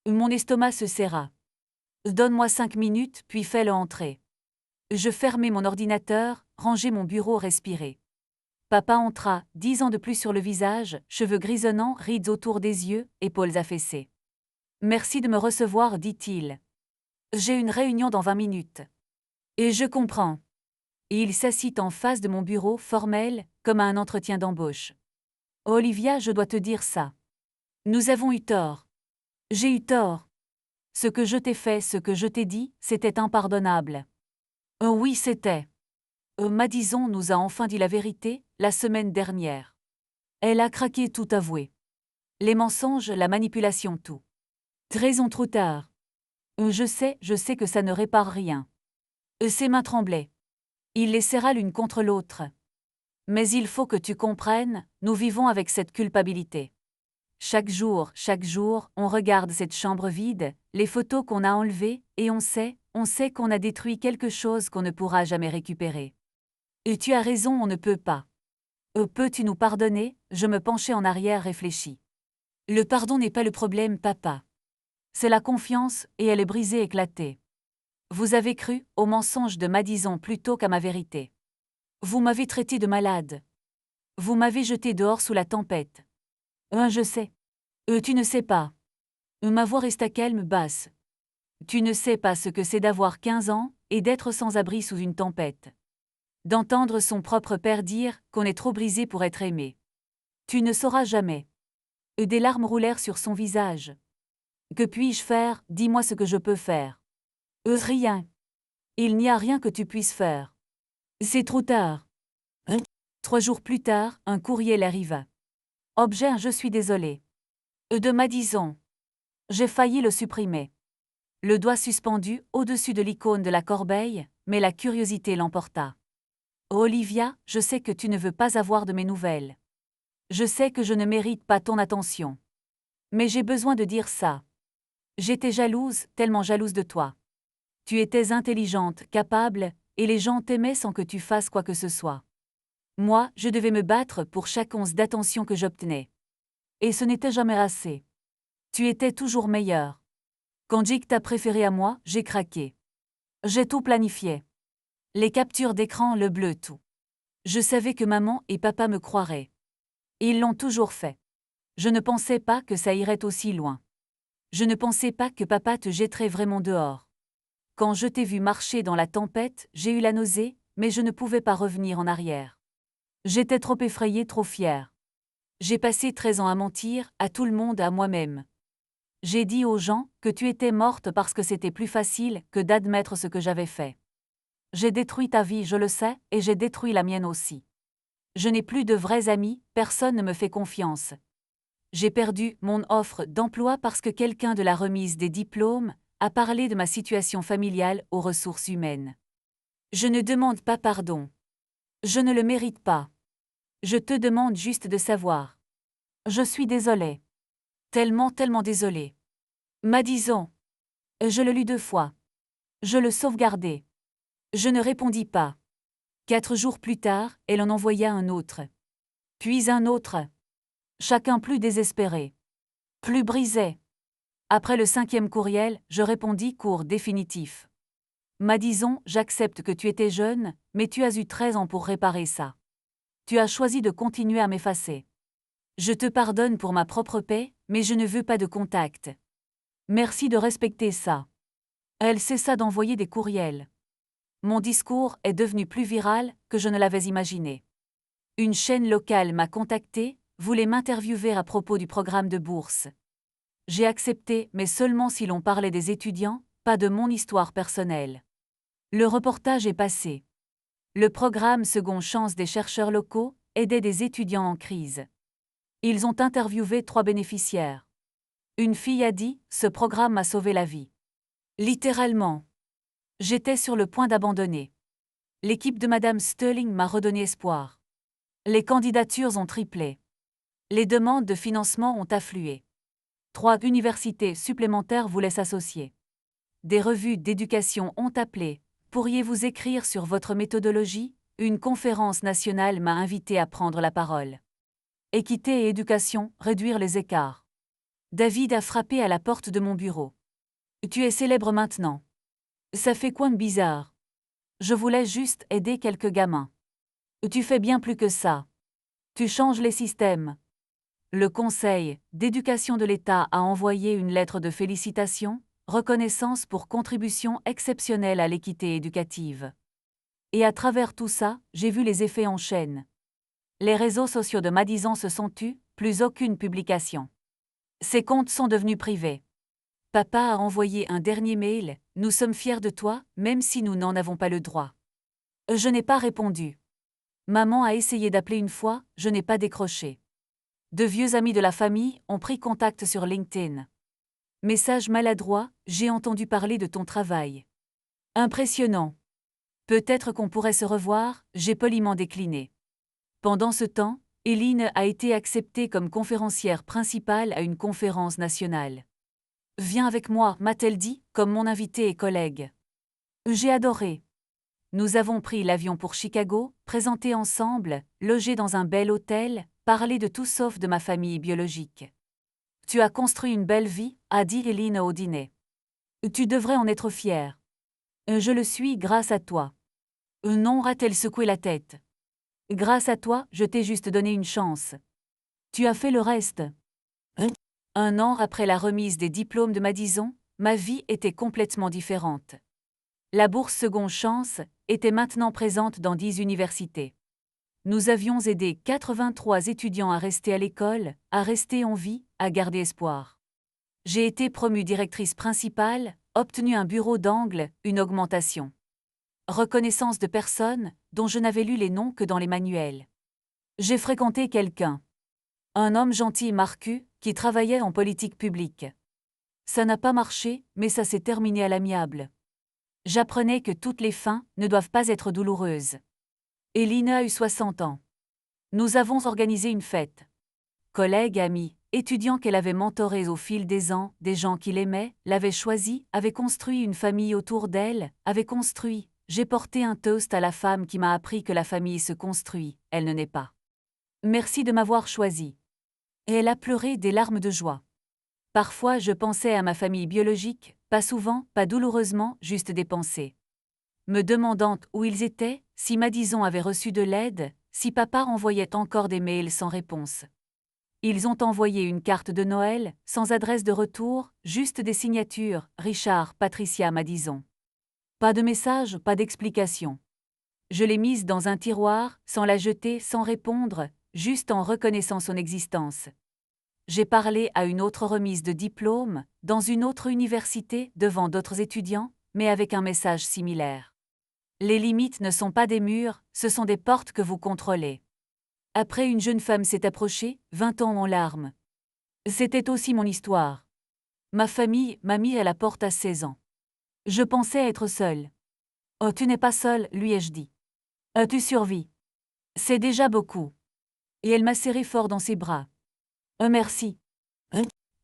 Mon estomac se serra. Donne-moi 5 minutes, puis fais-le entrer. Je fermai mon ordinateur, rangeai mon bureau, respirai. Papa entra, 10 ans de plus sur le visage, cheveux grisonnants, rides autour des yeux, épaules affaissées. Merci de me recevoir, dit-il. J'ai une réunion dans 20 minutes. Et je comprends. Et il s'assit en face de mon bureau, formel, comme à un entretien d'embauche. Olivia, je dois te dire ça. Nous avons eu tort. J'ai eu tort. Ce que je t'ai fait, ce que je t'ai dit, c'était impardonnable. Oui, c'était. Madison nous a enfin dit la vérité, la semaine dernière. Elle a craqué, tout avoué. Les mensonges, la manipulation, tout. Raison trop tard. Je sais que ça ne répare rien. Ses mains tremblaient. Il les serra l'une contre l'autre. Mais il faut que tu comprennes, nous vivons avec cette culpabilité. Chaque jour, on regarde cette chambre vide, les photos qu'on a enlevées, et on sait qu'on a détruit quelque chose qu'on ne pourra jamais récupérer. Et tu as raison, on ne peut pas. Peux-tu nous pardonner? Je me penchai en arrière, réfléchi. Le pardon n'est pas le problème, papa. C'est la confiance, et elle est brisée, éclatée. Vous avez cru au mensonge de Madison plutôt qu'à ma vérité. Vous m'avez traité de malade. Vous m'avez jeté dehors sous la tempête. Je sais. Tu ne sais pas. Ma voix resta calme, basse. Tu ne sais pas ce que c'est d'avoir 15 ans et d'être sans abri sous une tempête. D'entendre son propre père dire qu'on est trop brisé pour être aimé. Tu ne sauras jamais. Des larmes roulèrent sur son visage. Que puis-je faire? Dis-moi ce que je peux faire. Rien. Il n'y a rien que tu puisses faire. C'est trop tard. 3 jours plus tard, un courriel arriva. Objet, je suis désolé. De Madison. J'ai failli le supprimer. Le doigt suspendu au-dessus de l'icône de la corbeille, mais la curiosité l'emporta. Olivia, je sais que tu ne veux pas avoir de mes nouvelles. Je sais que je ne mérite pas ton attention. Mais j'ai besoin de dire ça. J'étais jalouse, tellement jalouse de toi. Tu étais intelligente, capable, et les gens t'aimaient sans que tu fasses quoi que ce soit. Moi, je devais me battre pour chaque once d'attention que j'obtenais. Et ce n'était jamais assez. Tu étais toujours meilleur. Quand Jake t'a préféré à moi, j'ai craqué. J'ai tout planifié. Les captures d'écran, le bleu, tout. Je savais que maman et papa me croiraient. Et ils l'ont toujours fait. Je ne pensais pas que ça irait aussi loin. Je ne pensais pas que papa te jetterait vraiment dehors. Quand je t'ai vu marcher dans la tempête, j'ai eu la nausée, mais je ne pouvais pas revenir en arrière. J'étais trop effrayée, trop fière. J'ai passé 13 ans à mentir, à tout le monde, à moi-même. J'ai dit aux gens que tu étais morte parce que c'était plus facile que d'admettre ce que j'avais fait. J'ai détruit ta vie, je le sais, et j'ai détruit la mienne aussi. Je n'ai plus de vrais amis, personne ne me fait confiance. J'ai perdu mon offre d'emploi parce que quelqu'un de la remise des diplômes a parlé de ma situation familiale aux ressources humaines. Je ne demande pas pardon. Je ne le mérite pas. Je te demande juste de savoir. Je suis désolée. Tellement désolée. Madison. Je le lus 2 fois. Je le sauvegardai. Je ne répondis pas. 4 jours plus tard, elle en envoya un autre. Puis un autre. Chacun plus désespéré. Plus brisé. Après le 5e courriel, je répondis court définitif. Madison, j'accepte que tu étais jeune, mais tu as eu 13 ans pour réparer ça. Tu as choisi de continuer à m'effacer. Je te pardonne pour ma propre paix, mais je ne veux pas de contact. Merci de respecter ça. Elle cessa d'envoyer des courriels. Mon discours est devenu plus viral que je ne l'avais imaginé. Une chaîne locale m'a contacté, voulait m'interviewer à propos du programme de bourse. J'ai accepté, mais seulement si l'on parlait des étudiants, pas de mon histoire personnelle. Le reportage est passé. Le programme Seconde Chance des chercheurs locaux aidait des étudiants en crise. Ils ont interviewé 3 bénéficiaires. Une fille a dit « Ce programme m'a sauvé la vie ». Littéralement. J'étais sur le point d'abandonner. L'équipe de Madame Sterling m'a redonné espoir. Les candidatures ont triplé. Les demandes de financement ont afflué. 3 universités supplémentaires voulaient s'associer. Des revues d'éducation ont appelé. Pourriez-vous écrire sur votre méthodologie? Une conférence nationale m'a invité à prendre la parole. Équité et éducation, réduire les écarts. David a frappé à la porte de mon bureau. Tu es célèbre maintenant. Ça fait quoi de bizarre? Je voulais juste aider quelques gamins. Tu fais bien plus que ça. Tu changes les systèmes. Le Conseil d'éducation de l'État a envoyé une lettre de félicitations, reconnaissance pour contribution exceptionnelle à l'équité éducative. Et à travers tout ça, j'ai vu les effets en chaîne. Les réseaux sociaux de Madison se sont tus, plus aucune publication. Ses comptes sont devenus privés. Papa a envoyé un dernier mail, « Nous sommes fiers de toi, même si nous n'en avons pas le droit. » Je n'ai pas répondu. Maman a essayé d'appeler une fois, je n'ai pas décroché. De vieux amis de la famille ont pris contact sur LinkedIn. Message maladroit, j'ai entendu parler de ton travail. Impressionnant. Peut-être qu'on pourrait se revoir, j'ai poliment décliné. Pendant ce temps, Eileen a été acceptée comme conférencière principale à une conférence nationale. Viens avec moi, m'a-t-elle dit, comme mon invité et collègue. J'ai adoré. Nous avons pris l'avion pour Chicago, présenté ensemble, logé dans un bel hôtel, parlé de tout sauf de ma famille biologique. Tu as construit une belle vie, a dit Eileen au dîner. Tu devrais en être fière. Je le suis grâce à toi. Non, a-t-elle secoué la tête. Grâce à toi, je t'ai juste donné une chance. Tu as fait le reste. 1 an après la remise des diplômes de Madison, ma vie était complètement différente. La bourse Seconde Chance était maintenant présente dans 10 universités. Nous avions aidé 83 étudiants à rester à l'école, à rester en vie, à garder espoir. J'ai été promue directrice principale, obtenu un bureau d'angle, une augmentation. Reconnaissance de personnes dont je n'avais lu les noms que dans les manuels. J'ai fréquenté quelqu'un. Un homme gentil Marcu, qui travaillait en politique publique. Ça n'a pas marché, mais ça s'est terminé à l'amiable. J'apprenais que toutes les fins ne doivent pas être douloureuses. Eileen a eu 60 ans. Nous avons organisé une fête. Collègues, amis, étudiants qu'elle avait mentorés au fil des ans, des gens qui l'aimaient, l'avaient choisi, avaient construit une famille autour d'elle, avaient construit. J'ai porté un toast à la femme qui m'a appris que la famille se construit, elle ne naît pas. Merci de m'avoir choisi. Et elle a pleuré des larmes de joie. Parfois je pensais à ma famille biologique, pas souvent, pas douloureusement, juste des pensées. Me demandant où ils étaient, si Madison avait reçu de l'aide, si papa envoyait encore des mails sans réponse. Ils ont envoyé une carte de Noël, sans adresse de retour, juste des signatures, Richard, Patricia, Madison. Pas de message, pas d'explication. Je l'ai mise dans un tiroir, sans la jeter, sans répondre, juste en reconnaissant son existence. J'ai parlé à une autre remise de diplôme, dans une autre université, devant d'autres étudiants, mais avec un message similaire. Les limites ne sont pas des murs, ce sont des portes que vous contrôlez. Après, une jeune femme s'est approchée, 20 ans en larmes. C'était aussi mon histoire. Ma famille m'a mis à la porte à 16 ans. Je pensais être seule. Oh, tu n'es pas seule, lui ai-je dit. Tu survis. C'est déjà beaucoup. Et elle m'a serré fort dans ses bras. Merci.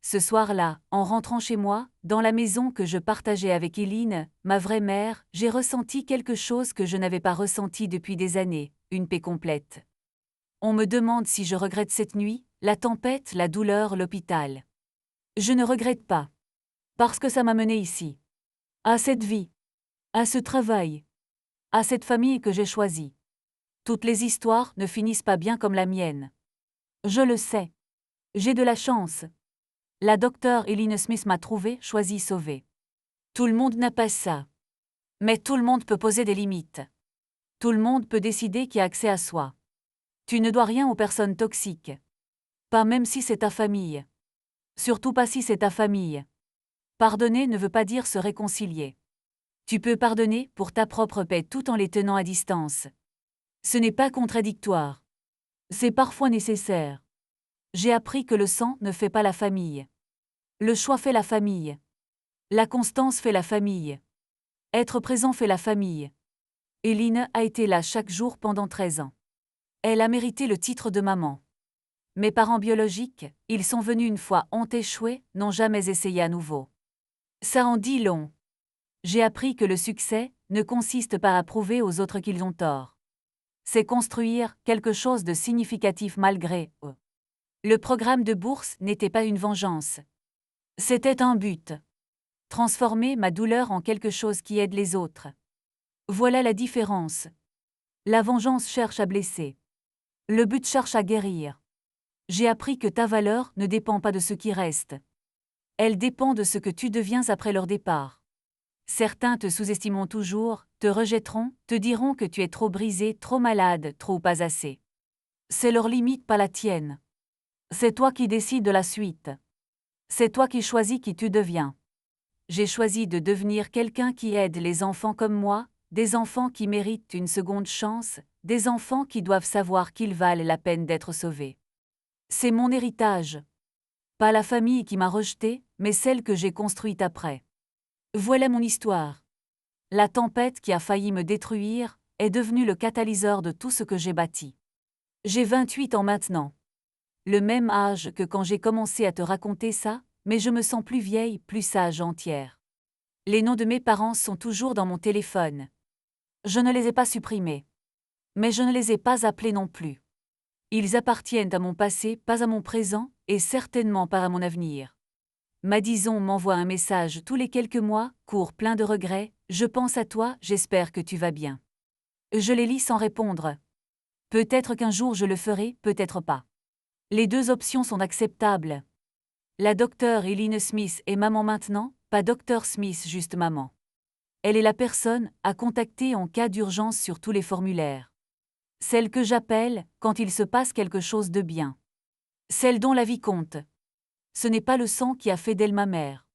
ce soir-là, en rentrant chez moi, dans la maison que je partageais avec Eileen, ma vraie mère, j'ai ressenti quelque chose que je n'avais pas ressenti depuis des années, une paix complète. On me demande si je regrette cette nuit, la tempête, la douleur, l'hôpital. Je ne regrette pas. Parce que ça m'a mené ici. À cette vie. À ce travail. À cette famille que j'ai choisie. Toutes les histoires ne finissent pas bien comme la mienne. Je le sais. J'ai de la chance. La docteure Eileen Smith m'a trouvé, choisi, sauvé. Tout le monde n'a pas ça. Mais tout le monde peut poser des limites. Tout le monde peut décider qui a accès à soi. Tu ne dois rien aux personnes toxiques. Pas même si c'est ta famille. Surtout pas si c'est ta famille. Pardonner ne veut pas dire se réconcilier. Tu peux pardonner pour ta propre paix tout en les tenant à distance. Ce n'est pas contradictoire. C'est parfois nécessaire. J'ai appris que le sang ne fait pas la famille. Le choix fait la famille. La constance fait la famille. Être présent fait la famille. Eileen a été là chaque jour pendant 13 ans. Elle a mérité le titre de maman. Mes parents biologiques, ils sont venus une fois, ont échoué, n'ont jamais essayé à nouveau. Ça en dit long. J'ai appris que le succès ne consiste pas à prouver aux autres qu'ils ont tort. C'est construire quelque chose de significatif malgré eux. Le programme de bourse n'était pas une vengeance. C'était un but. Transformer ma douleur en quelque chose qui aide les autres. Voilà la différence. La vengeance cherche à blesser. Le but cherche à guérir. J'ai appris que ta valeur ne dépend pas de ce qui reste. Elle dépend de ce que tu deviens après leur départ. Certains te sous-estimeront toujours, te rejetteront, te diront que tu es trop brisé, trop malade, trop ou pas assez. C'est leur limite, pas la tienne. C'est toi qui décides de la suite. C'est toi qui choisis qui tu deviens. J'ai choisi de devenir quelqu'un qui aide les enfants comme moi, des enfants qui méritent une seconde chance, des enfants qui doivent savoir qu'ils valent la peine d'être sauvés. C'est mon héritage. Pas la famille qui m'a rejeté, mais celle que j'ai construite après. Voilà mon histoire. La tempête qui a failli me détruire est devenue le catalyseur de tout ce que j'ai bâti. J'ai 28 ans maintenant. Le même âge que quand j'ai commencé à te raconter ça, mais je me sens plus vieille, plus sage, entière. Les noms de mes parents sont toujours dans mon téléphone. Je ne les ai pas supprimés. Mais je ne les ai pas appelés non plus. Ils appartiennent à mon passé, pas à mon présent, et certainement pas à mon avenir. Madison m'envoie un message tous les quelques mois, court plein de regrets, je pense à toi, j'espère que tu vas bien. Je les lis sans répondre. Peut-être qu'un jour je le ferai, peut-être pas. Les deux options sont acceptables. La docteure Eileen Smith est maman maintenant, pas Dr Smith, juste maman. Elle est la personne à contacter en cas d'urgence sur tous les formulaires. Celle que j'appelle quand il se passe quelque chose de bien. Celle dont la vie compte. Ce n'est pas le sang qui a fait d'elle ma mère.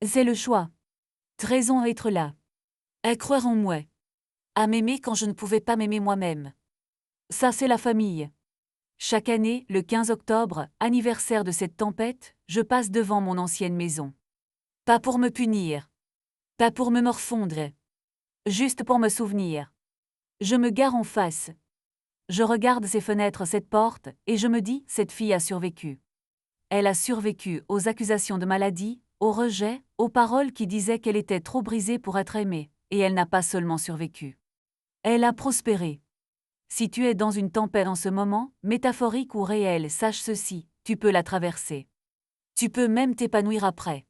C'est le choix. Raison à être là. À croire en moi. À m'aimer quand je ne pouvais pas m'aimer moi-même. Ça, c'est la famille. Chaque année, le 15 octobre, anniversaire de cette tempête, je passe devant mon ancienne maison. Pas pour me punir. Pas pour me morfondre. Juste pour me souvenir. Je me gare en face. Je regarde ces fenêtres, cette porte, et je me dis, cette fille a survécu. Elle a survécu aux accusations de maladie, au rejet, aux paroles qui disaient qu'elle était trop brisée pour être aimée, et elle n'a pas seulement survécu. Elle a prospéré. Si tu es dans une tempête en ce moment, métaphorique ou réelle, sache ceci, tu peux la traverser. Tu peux même t'épanouir après.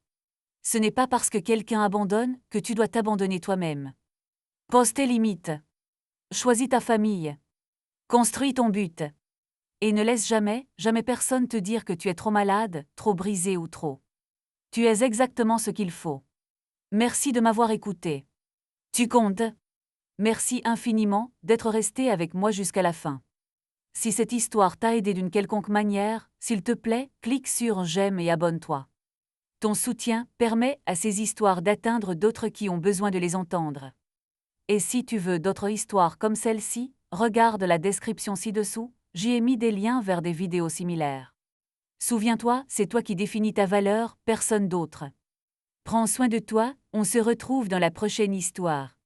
Ce n'est pas parce que quelqu'un abandonne que tu dois t'abandonner toi-même. Pose tes limites. Choisis ta famille. Construis ton but. Et ne laisse jamais, jamais personne te dire que tu es trop malade, trop brisé ou trop. Tu es exactement ce qu'il faut. Merci de m'avoir écouté. Tu comptes. Merci infiniment d'être resté avec moi jusqu'à la fin. Si cette histoire t'a aidé d'une quelconque manière, s'il te plaît, clique sur j'aime et abonne-toi. Ton soutien permet à ces histoires d'atteindre d'autres qui ont besoin de les entendre. Et si tu veux d'autres histoires comme celle-ci, regarde la description ci-dessous, j'y ai mis des liens vers des vidéos similaires. Souviens-toi, c'est toi qui définis ta valeur, personne d'autre. Prends soin de toi, on se retrouve dans la prochaine histoire.